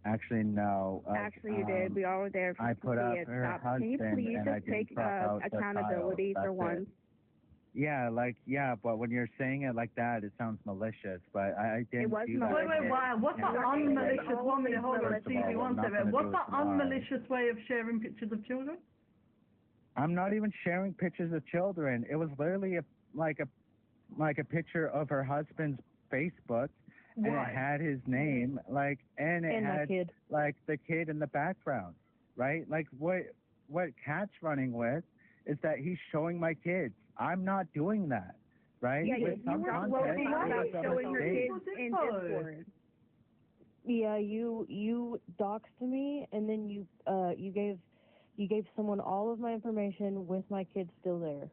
Actually, no. Actually, you did. We all were there for I put up it. her Stop. Can you husband, please and I just didn't take crop out the accountability child. for That's once? Yeah, but when you're saying it like that, it sounds malicious. But I didn't was do that. Wait, what's the unmalicious? 1 minute, hold on, First of all, Stevie, one nothing second. to do What's with the mine. unmalicious way of sharing pictures of children? I'm not even sharing pictures of children. It was literally like a picture of her husband's Facebook, and it had his name, and it had kid. like the kid in the background, right? Like what Kat's running with is that he's showing my kids. I'm not doing that, right? Yeah, With you some were context, gloating it about was a showing her mistake. kids in Discord. Yeah, you doxed me, and then you gave someone all of my information with my kids still there.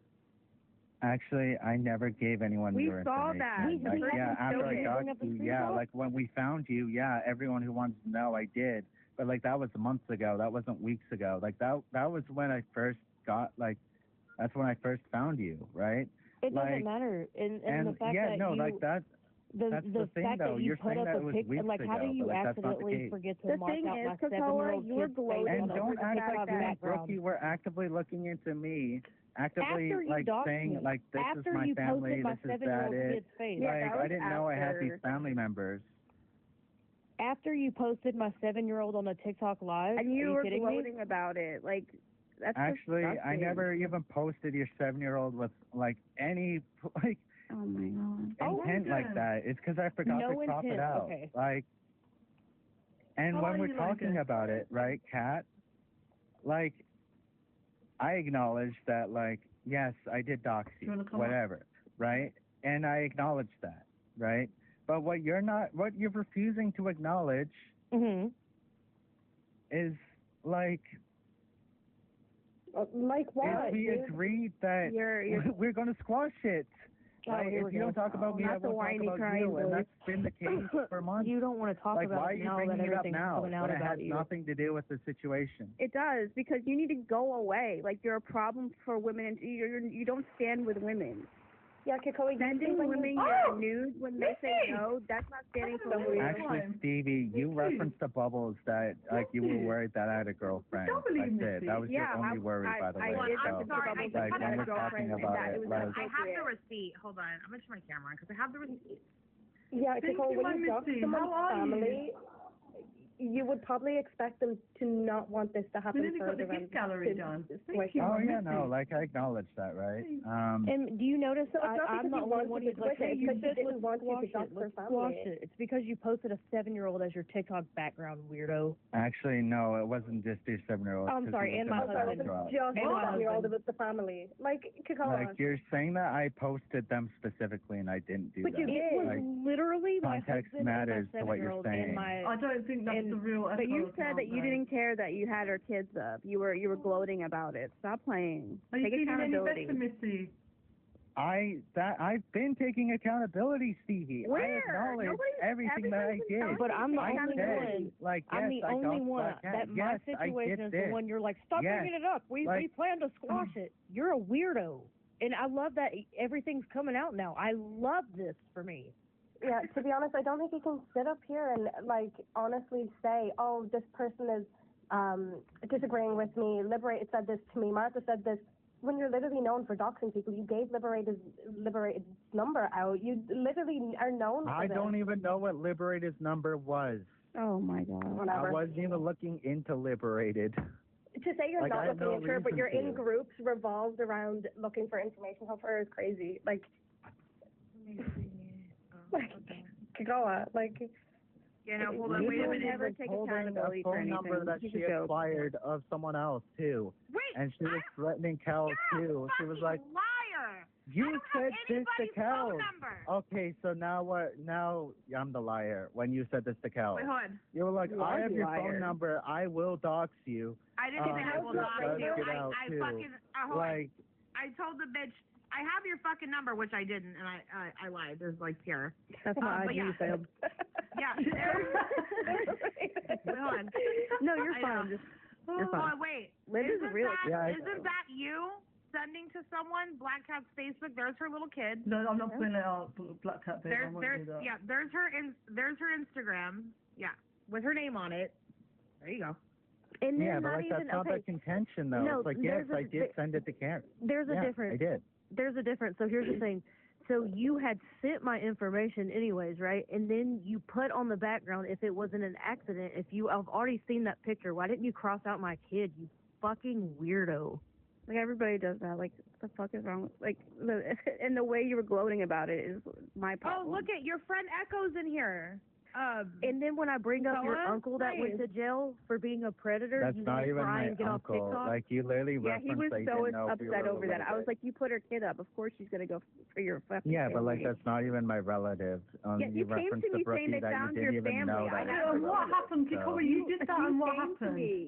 Actually, I never gave anyone We your saw information. that. Like, yeah, after I Bring doxed up the you, screenshot? like when we found you, everyone who wanted to know, I did. But like that was months ago. That wasn't weeks ago. Like that was when I first got that's when I first found you, right? It doesn't matter. And the fact yeah, that no, you, like that. That's the thing, fact though. that you You're put saying up that it a was picture, weeks like how ago, do you but, like, that's not the accidentally case. forget to The mark thing out is, my Cocoa, 7-year-old you were kid's gloating face And on don't a act TikTok like that, background? Brooke. You were actively looking into me, After actively you like doxed saying me. like this After is my you family, posted my this is 7-year-old that kid's face. Yeah, like that I was didn't know I had these after. family members. After you posted my 7-year-old on a TikTok live, And are you were kidding me? gloating about it. Like, that's Actually, I disgusting. never even posted your 7-year-old with like any like Oh my god. intent like that. It's because I forgot No to crop it intent, out. okay. Like, and How when are we're you like talking it? about it, right, Kat? Like, I acknowledge that, like, yes, I did dox You you, wanna come up? whatever, right? And I acknowledge that, right? But what you're refusing to acknowledge Mm-hmm. is like, Like what? if we dude? agreed that You're we're going to squash it. Oh, Like, here if we you go. don't talk about me, Not I the won't talk whiny about crying you, and voice. that's been the case for months. You don't want to talk Like, about why are it you now bringing that it up everything's now coming out when it about has you. nothing to do with the situation? It does, because you need to go away. Like, you're a problem for women, and you don't stand with women. Yeah, Coco, Sending women your news when they say no, that's not standing for women. Actually, Stevie, you referenced the bubbles that, like, you were worried that I had a girlfriend. Don't believe That's it. me, That was Yeah, your only worry, by the way. I'm So, sorry, like, I when had a we're talking girlfriend, and about that it it, was like, I have the inappropriate. receipt. Hold on. I'm going to my camera because I have the receipt. Yeah, Thank Coco, you, when you my dox Missy. someone's How are you? family, you would probably expect them to not want this to We happen nearly got further the than gift gallery to done. this Thank situation. you. oh, yeah, Missy. no, like, I acknowledge that, right? And do you notice So it's not I'm because the you only wanted one to who's like, switch it, hey, it's you because you said didn't want you to let's dox squash it. their Let's squash family. it. It's because you posted a 7-year-old as your TikTok background, weirdo. Actually, no, it wasn't just your 7-year-old. I'm 'cause sorry, you and looked my at Oh, the sorry, it husband. was backdrop. just And my 7-year-old husband. with the family. Like, Coco, Like, you're saying that I posted them specifically, and I didn't do But that. you It did. was Like, literally my context husband and my matters to what you're 7-year-old saying. and my. I don't think that's And- the real But you Echo said that account, you though. didn't care that you had her kids up. You were gloating about it. Stop playing. Are you Take feeling any accountability. better, Missy? I've been taking accountability, Stevie. Where? I acknowledge Nobody's- everything that I everybody's been did. telling But I'm the I only said, one. like, I'm yes, the I only doxed one Black Cat. that my Yes, I situation did is this. the one you're like, stop Yes. bringing it up. We Like- plan to squash it. You're a weirdo, and I love that everything's coming out now. I love this for me. yeah, to be honest, I don't think you can sit up here and, like, honestly say, oh, this person is disagreeing with me. Liberated said this to me. Martha said this. When you're literally known for doxing people, you gave Liberated's number out. You literally are known for I this. don't even know what Liberated's number was. Oh my god. I Whatever. wasn't even looking into Liberated. To say you're Like, I not had looking no into her, but reason you're in to. groups revolved around looking for information of her is crazy. Like, Kagoa, like, Yeah, no, hold on. You Wait a were minute. never take holding accountability a for phone number anything. that He's she a joke. acquired of someone else too, Wait. and she was threatening Cal You're too. a She was fucking like, liar. You I don't said have this to anybody's Kel. phone number. Okay, so now what? Now I'm the liar. When you said this to Kel, Wait, hold on. you were like, You I are have the your liar. phone number. I will dox you. I didn't say I will this dox does you. get out, I too. fucking hold on. Like, I told the bitch I have your fucking number, which I didn't, and I lied. There's like here. That's my but ID, yeah. Sam. Yeah. Wait, hold on. No, you're I fine. know. Just, you're fine. Oh, wait. Linda's isn't real. that, isn't that you sending to someone Black Cat's Facebook? There's her little kid. No, I'm not putting it out. Black Cat, babe. I won't do that. Yeah, there's her Instagram. Yeah, with her name on it. There you go. And yeah, then but not like even, that's not okay, the contention though. No, It's like, yes, there's a- I did send it to Karen. there's a yeah, difference. I did. There's a difference. So here's the thing. So you had sent my information anyways, right? And then you put on the background if it wasn't an accident. If you, I've already seen that picture. Why didn't you cross out my kid? You fucking weirdo. Like, everybody does that. Like, what the fuck is wrong with, like, and the way you were gloating about it is my problem. Oh, look at your friend Echo's in here. And then when I bring up your Noah? uncle that went to jail for being a predator, That's you not want to even cry my and get uncle. off TikTok. Like you literally Yeah, he was referenced that you so didn't know if we upset were over that. I was related. like, you put her kid up. Of course she's gonna go for your fucking Yeah, but like family. that's not even my relative. Yeah, you came referenced to the me brookie saying they that found you your didn't even family. know I that. know. was What related, happened, so. Kikoa? You did that, and what came to happened? me,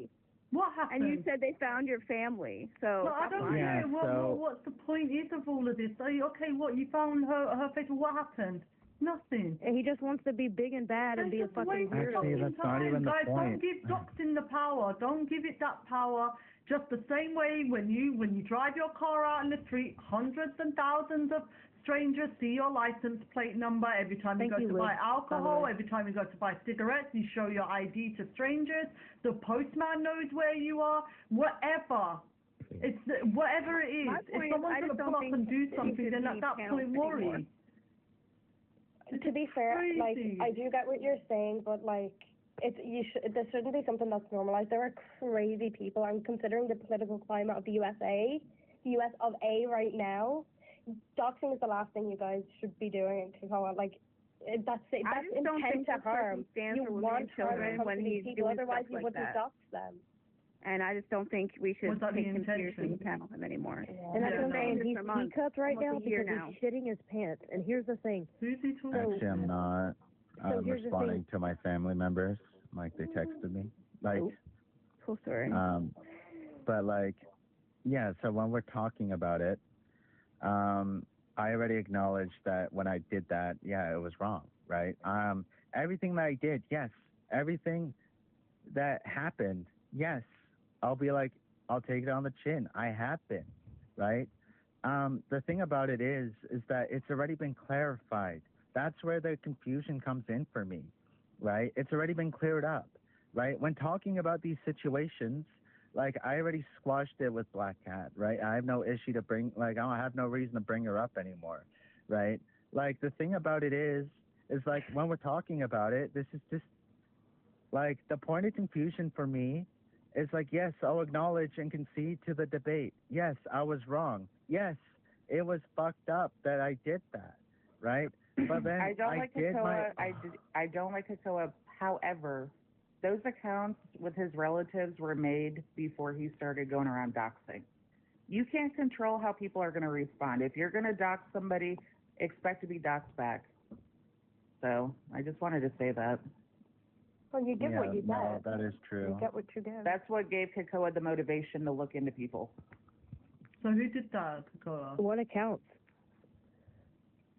What happened? and you said they found your family. So Well, I that's don't fine. Yeah, get it. so- What's the point is of all of this? Are you, okay, what, you found her face? What happened? Nothing. And he just wants to be big and bad and be a Just waste fucking your weirdo. Actually, fucking that's not time, even the guys. point. Don't give doxing the power. Don't give it that power. Just the same way when you drive your car out in the street, hundreds and thousands of strangers see your license plate number every time you Thank go you, to Liz, buy by the alcohol, way. every time you go to buy cigarettes, you show your ID to strangers. The postman knows where you are. Whatever. It's whatever it is. My If point is, someone's I going to just pull don't up think and do that you something, should then leave at that channels point anymore. worry. To be fair, like, crazy. I do get what you're saying, but like, this shouldn't be something that's normalized. There are crazy people, and considering the political climate of the US of A right now, doxing is the last thing you guys should be doing. Like, that's it. I That's just don't intent think to this harm. person You stands for women want and harm to children come when to these he's people, doing otherwise stuff you like wouldn't that. dox them. And I just don't think we should Was that the take him seriously intention? and panel him anymore. And that's Yeah, what I'm no. saying. Just He's a month, teacupped right almost now a year because now. he's shitting his pants. And here's the thing. Who's he talking Actually, I'm not. I'm here's the responding to my family members. Like they texted me. Like, So sorry. but like, yeah. So when we're talking about it, I already acknowledged that when I did that, yeah, it was wrong, right? Everything that I did, yes. Everything that happened, yes. I'll be like, I'll take it on the chin. I have been, right? The thing about it is that it's already been clarified. That's where the confusion comes in for me, right? It's already been cleared up, right? When talking about these situations, like I already squashed it with Black Cat, right? I have no issue to bring, like I don't have no reason to bring her up anymore, right? Like the thing about it is like when we're talking about it, this is just like the point of confusion for me is like, yes, I'll acknowledge and concede to the debate. Yes, I was wrong. Yes, it was fucked up that I did that, right? But then I don't like did Kakoa. I don't like Kakoa. However, those accounts with his relatives were made before he started going around doxing. You can't control how people are going to respond. If you're going to dox somebody, expect to be doxed back. So I just wanted to say that. Well, you get what you no, get. that is true. You get what you get. That's what gave Kakoa the motivation to look into people. So who did that, Kakoa? One account.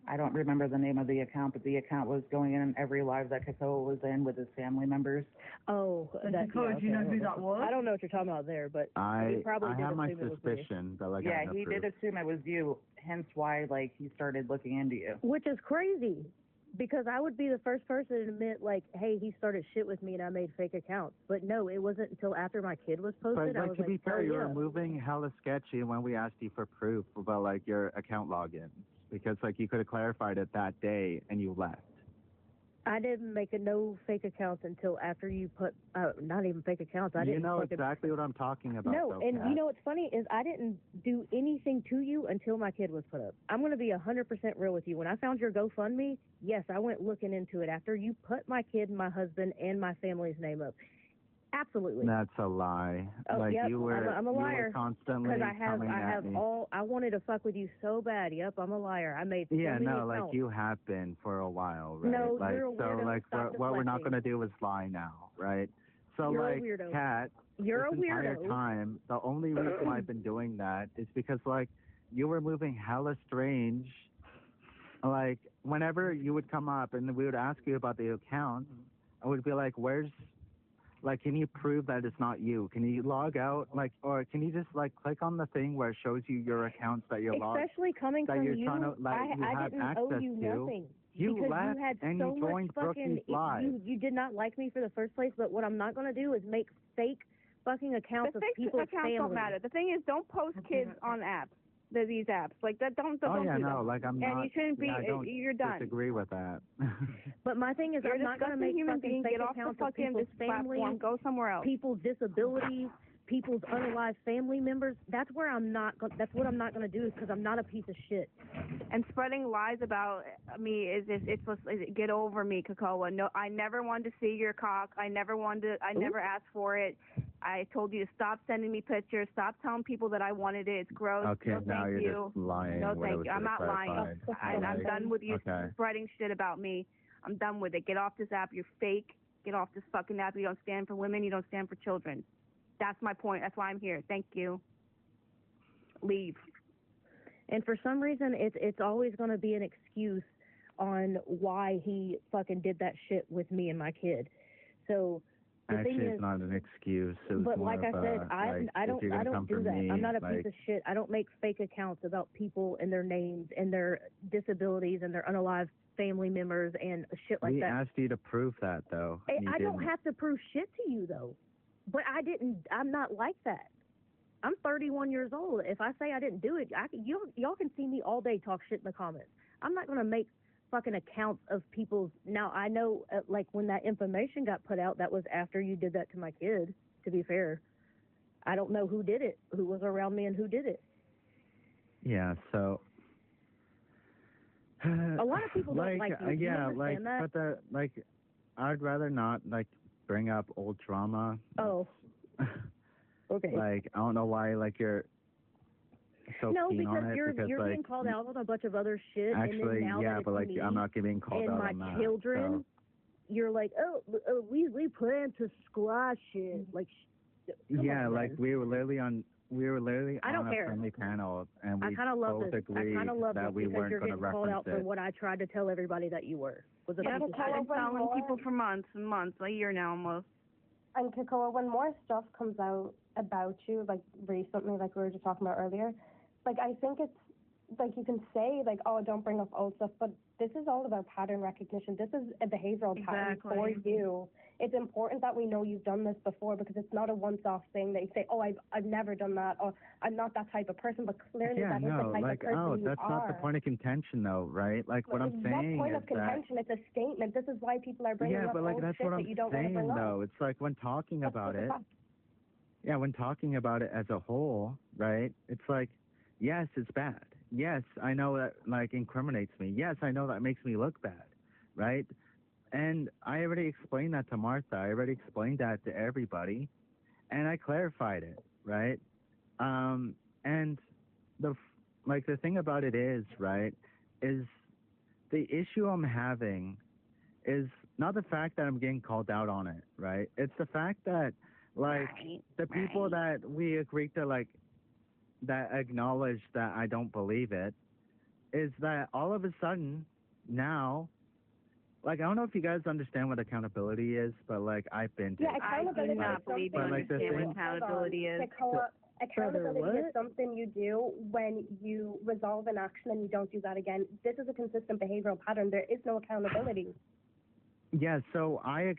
I don't remember the name of the account, but the account was going in every live that Kakoa was in with his family members. Oh, And that, Kakoa, yeah, do you know okay, who that was? I don't know what you're talking about there, but he I probably did have my assume it was me. suspicion, but like I Yeah, have no he proof. did assume it was you, hence why like he started looking into you. Which is crazy, because I would be the first person to admit, like, hey, he started shit with me and I made fake accounts. But no, it wasn't until after my kid was posted. But I like was to be like, fair, hell you yeah. were moving hella sketchy when we asked you for proof about like your account logins, because like you could have clarified it that day and you left. I didn't make no fake accounts until after you put, not even fake accounts. I You didn't know fucking, exactly what I'm talking about. no, though, and Kat. you know what's funny is I didn't do anything to you until my kid was put up. I'm going to be 100% real with you. When I found your GoFundMe, yes, I went looking into it after you put my kid, my husband, and my family's name up. Absolutely. That's a lie. Oh, like yep, you were, I'm a you were liar. constantly Because I have coming at me. I wanted to fuck with you so bad. Yep, I'm a liar. I made so Yeah, many no, like accounts. you have been for a while, right? No, like, you're a so weirdo. like Stop what we're not deflecting. gonna do is lie now, right? So You're a like, weirdo. Kat, You're this a entire weirdo. time, the only reason why I've been doing that is because like you were moving hella strange. Like whenever you would come up and we would ask you about the account, I would be like, like, can you prove that it's not you? Can you log out, like, or can you just like click on the thing where it shows you your accounts that you're logged, Especially coming that from you're you, trying to, like, you I have didn't access owe you to? nothing. You because left you had and so you joined much fucking, Brookie's Live. you did not like me for the first place, but what I'm not going to do is make fake fucking accounts The of fake people's accounts family. don't matter. The thing is, don't post kids on apps. These apps like that. Don't Oh yeah, do no, them. like I'm and not. you shouldn't be. Yeah, I don't You're done. disagree with that. But my thing is, You're I'm a not going to disgusting make human fucking being. fake Get off the accounts of fucking people's this family, platform. Go somewhere else. people's disabilities, people's unalive family members. That's where I'm not. That's what I'm not going to do, because I'm not a piece of shit. And spreading lies about me is it's supposed to get over me, Kakoa. No, I never wanted to see your cock. I never never asked for it. I told you to stop sending me pictures. Stop telling people that I wanted it. It's gross. Okay, no, now thank you're you. just lying. No, what I thank was you. I'm gonna not lying. clarify. I'm done with you Okay. spreading shit about me. I'm done with it. Get off this app. You're fake. Get off this fucking app. You don't stand for women. You don't stand for children. That's my point. That's why I'm here. Thank you. Leave. And for some reason, it's always going to be an excuse on why he fucking did that shit with me and my kid. So the Actually, thing it's is, not an excuse. It was but more like I of said, I don't do that. I'm not a piece of shit. I don't make fake accounts about people and their names and their disabilities and their unalive family members and shit like we that. asked you to prove that, though. I don't didn't. have to prove shit to you, though. But I'm not like that. I'm 31 years old. If I say I didn't do it, y'all can see me all day talk shit in the comments. I'm not going to make fucking accounts of people's. Now, I know, like, when that information got put out, that was after you did that to my kid, to be fair. I don't know who did it, who was around me and who did it. Yeah, so. A lot of people don't like you. Yeah, you understand that? but I'd rather not, like, bring up old trauma. Oh. Okay. Like, I don't know why, like, you're so keen on it. You're like, being called out on a bunch of other shit. Actually, and then now yeah, that but, like, it's me I'm not getting called and out my on that. children, So. you're like, we plan to squash it. Like, Yeah, like, we were literally I on don't a care. friendly panel, and we I kind of love both this. I agreed kind of love that this we because weren't you're going to getting called out reference for it. what I tried to tell everybody that you were. Was a Yeah, piece of I've shit. been telling people for months and months, a year now almost. And Kakoa, when more stuff comes out about you, like recently, like we were just talking about earlier, like I think it's like you can say like, oh, don't bring up old stuff, but this is all about pattern recognition. This is a behavioral pattern for you. It's important that we know you've done this before, because it's not a once-off thing that you say, oh, I've never done that, or I'm not that type of person, but clearly that is the type of person you that's are. not the point of contention, though, right? Like, what I'm saying point is of contention? It's a statement. This is why people are bringing up but like old that's shit what I'm that you don't saying, want to bring though. up. It's like when talking about it. Fact. Yeah, when talking about it as a whole, right? It's like, yes, it's bad. Yes, I know that, like, incriminates me. Yes, I know that makes me look bad, right? And I already explained that to Martha. I already explained that to everybody, and I clarified it, right? And the thing about it is, right, is the issue I'm having is not the fact that I'm getting called out on it, right? It's the fact that, like, the people that we agreed to, like, that acknowledge that I don't believe it, is that all of a sudden now, like, I don't know if you guys understand what accountability is, but, like, I've been to. Yeah, accountability I do not believe you understand what accountability is. Accountability is something you do when you resolve an action and you don't do that again. This is a consistent behavioral pattern. There is no accountability. Yeah, so I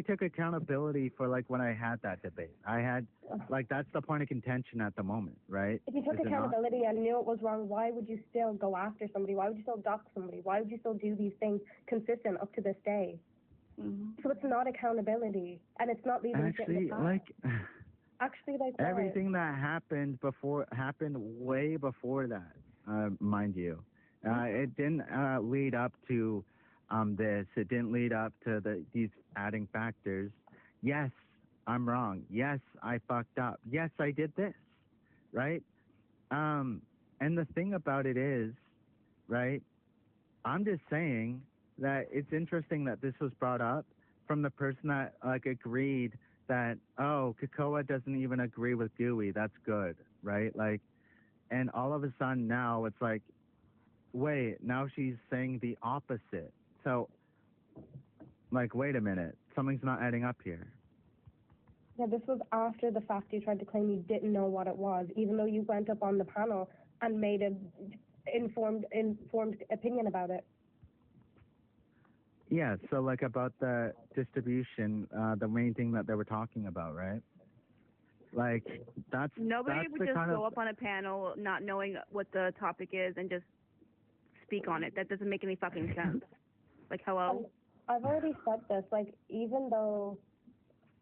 took accountability for, like, when I had that debate. I had, like, that's the point of contention at the moment, right? If you took accountability and knew it was wrong, why would you still go after somebody? Why would you still dox somebody? Why would you still do these things consistent up to this day? Mm-hmm. So it's not accountability, and it's not leaving shit in the past. Actually, like everything that happened happened way before that, mind you. It didn't lead up to this. It didn't lead up to these adding factors. Yes, I'm wrong. Yes, I fucked up. Yes, I did this, right? And the thing about it is, right, I'm just saying that it's interesting that this was brought up from the person that, like, agreed that, oh, Kakoa doesn't even agree with Gooey. That's good, right? Like, and all of a sudden now it's like, wait, now she's saying the opposite. So, like, wait a minute. Something's not adding up here. Yeah, this was after the fact you tried to claim you didn't know what it was, even though you went up on the panel and made an informed opinion about it. Yeah, so like about the distribution, the main thing that they were talking about, right? Like that's Nobody that's would the just kind go of, up on a panel not knowing what the topic is and just speak on it. That doesn't make any fucking sense. Like, hello? I've already said this, like, even though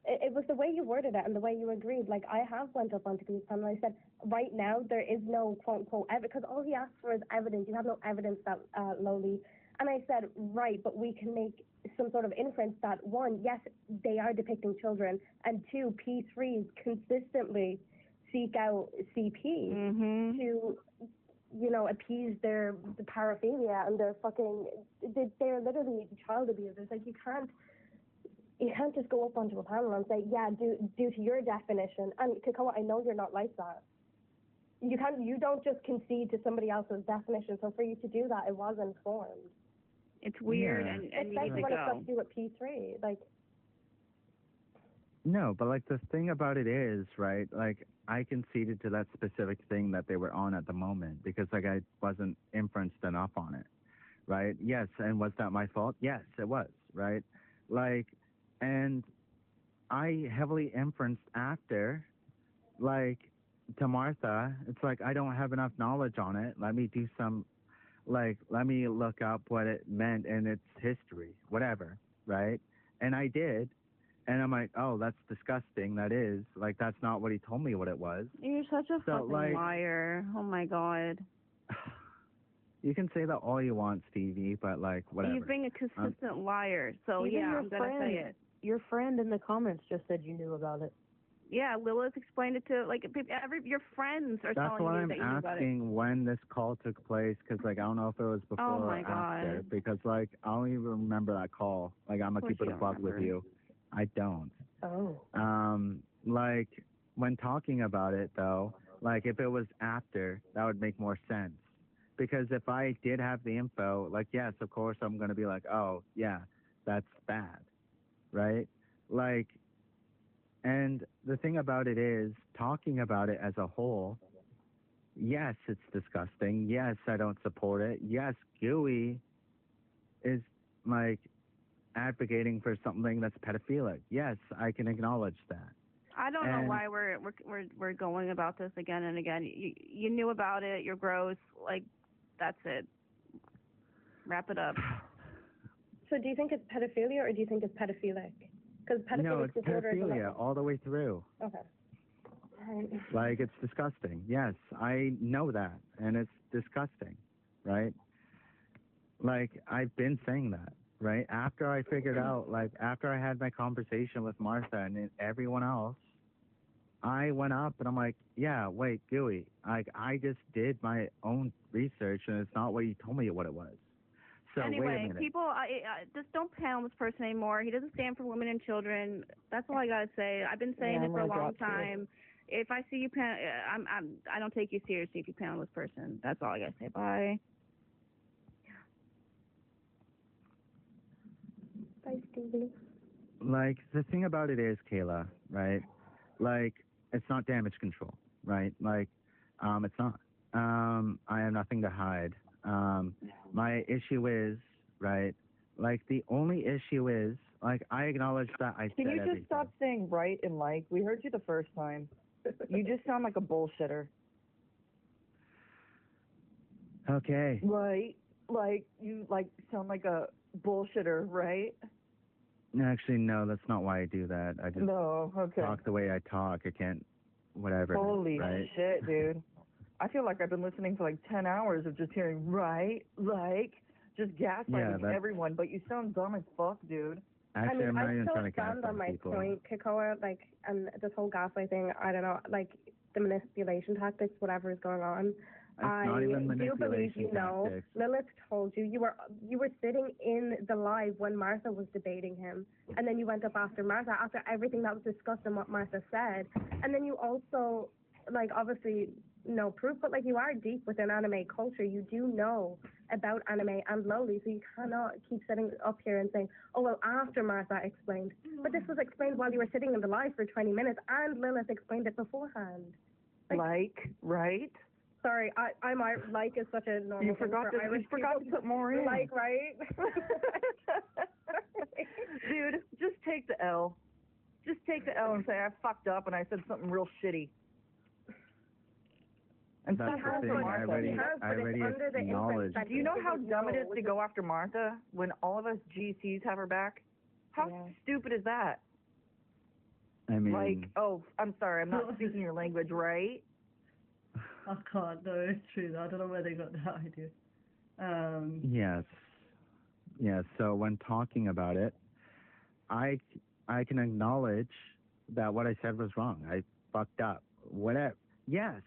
it was the way you worded it and the way you agreed. Like, I have went up onto Gooey's panel and I said, right now, there is no quote-unquote evidence, because all he asked for is evidence. You have no evidence that Loli. And I said, right, but we can make some sort of inference that, one, yes, they are depicting children, and two, P3s consistently seek out CP to, you know, appease the paraphilia and their fucking, they're literally child abusers. Like, you can't just go up onto a panel and say, yeah, due to your definition, and Kakoa, I know you're not like that. You don't just concede to somebody else's definition, so for you to do that, it was informed. It's weird, Yeah. and you need Especially to when it's got go. to do with P3, like, no, but like the thing about it is, right, like I conceded to that specific thing that they were on at the moment because like I wasn't inferenced enough on it, right? Yes, and was that my fault? Yes, it was, right? Like, and I heavily inferenced after, like, to Martha, it's like I don't have enough knowledge on it. Let me do some, like, let me look up what it meant in its history, whatever, right? And I did, and I'm like, oh, that's disgusting. That is, like, that's not what he told me what it was. You're such a So, fucking like, liar. Oh my god. you can say that all you want, Stevie, but like, whatever. You're being a consistent liar. So Even yeah, your I'm gonna friend, say it. Your friend in the comments just said you knew about it. Yeah, Lilith explained it to, like, your friends are That's telling why you I'm that you knew about it. asking when this call took place, because, like, I don't know if it was before Oh my or after, God. because, like, I don't even remember that call. Like, I'm going to keep it a buck with you. I don't. Oh. Like, when talking about it, though, like, if it was after, that would make more sense. Because if I did have the info, like, yes, of course, I'm going to be like, oh, yeah, that's bad, right? Like, and the thing about it is, talking about it as a whole, yes, it's disgusting. Yes, I don't support it. Yes, Gooey is, like, advocating for something that's pedophilic. Yes, I can acknowledge that. I don't know why we're going about this again and again. You knew about it. You're gross. Like, that's it. Wrap it up. so do you think it's pedophilia or do you think it's pedophilic? Because pedophilic No, it's disorder is pedophilia all the way through. Okay. Right. Like, it's disgusting. Yes, I know that, and it's disgusting, right? Like, I've been saying that, right? After I figured out, like, after I had my conversation with Martha and everyone else, I went up and I'm like, yeah, wait, Gooey, like, I just did my own research, and it's not what you told me what it was. So wait a Anyway, minute. people, just don't pound this person anymore. He doesn't stand for women and children. That's all I gotta say. I've been saying it for a long time. If I see you pound, I don't take you seriously if you pound this person. That's all I gotta say. Bye. Bye, Stevie. Like, the thing about it is, Kayla, right? Like, it's not damage control, right? Like, it's not. I have nothing to hide. My issue is, right, like, the only issue is, like, I acknowledge that I Can said you just everything. stop saying right and like? We heard you the first time. You just sound like a bullshitter. Okay. Right. Like, you, like, sound like a bullshitter, right? Actually, no, that's not why I do that. I just No, okay. talk the way I talk. I can't, whatever. Holy right? shit, dude. I feel like I've been listening for like 10 hours of just hearing right, like, just gaslighting Yeah, everyone, but you sound dumb as fuck, dude. Actually, I'm not even still trying to stand gaslight on my people. point, Kakoa, like, and this whole gaslight thing, I don't know, like, the manipulation tactics, whatever is going on. It's not even do believe manipulation you know. tactics. Lilith told you you were sitting in the live when Martha was debating him, and then you went up after Martha after everything that was discussed and what Martha said, and then you also, like, obviously no proof, but like you are deep within anime culture. You do know about anime and loli, so you cannot keep sitting up here and saying, oh well, after Martha explained. But this was explained while you were sitting in the live for 20 minutes, and Lilith explained it beforehand. Right? Sorry, I'm like is such a normal. You forgot thing for Irish you forgot to people. put more in. Like, right? Dude, just take the L. Just take the L and say I fucked up and I said something real shitty. And That's stop the going thing. for Martha. I already acknowledged. Do you know how dumb it is to go after Martha when all of us GCs have her back? How stupid is that? I mean, like, oh, I'm sorry, I'm not speaking your language, right? I can't. No, it's true. I don't know where they got that idea. Yes. So when talking about it, I can acknowledge that what I said was wrong. I fucked up. Whatever. Yes.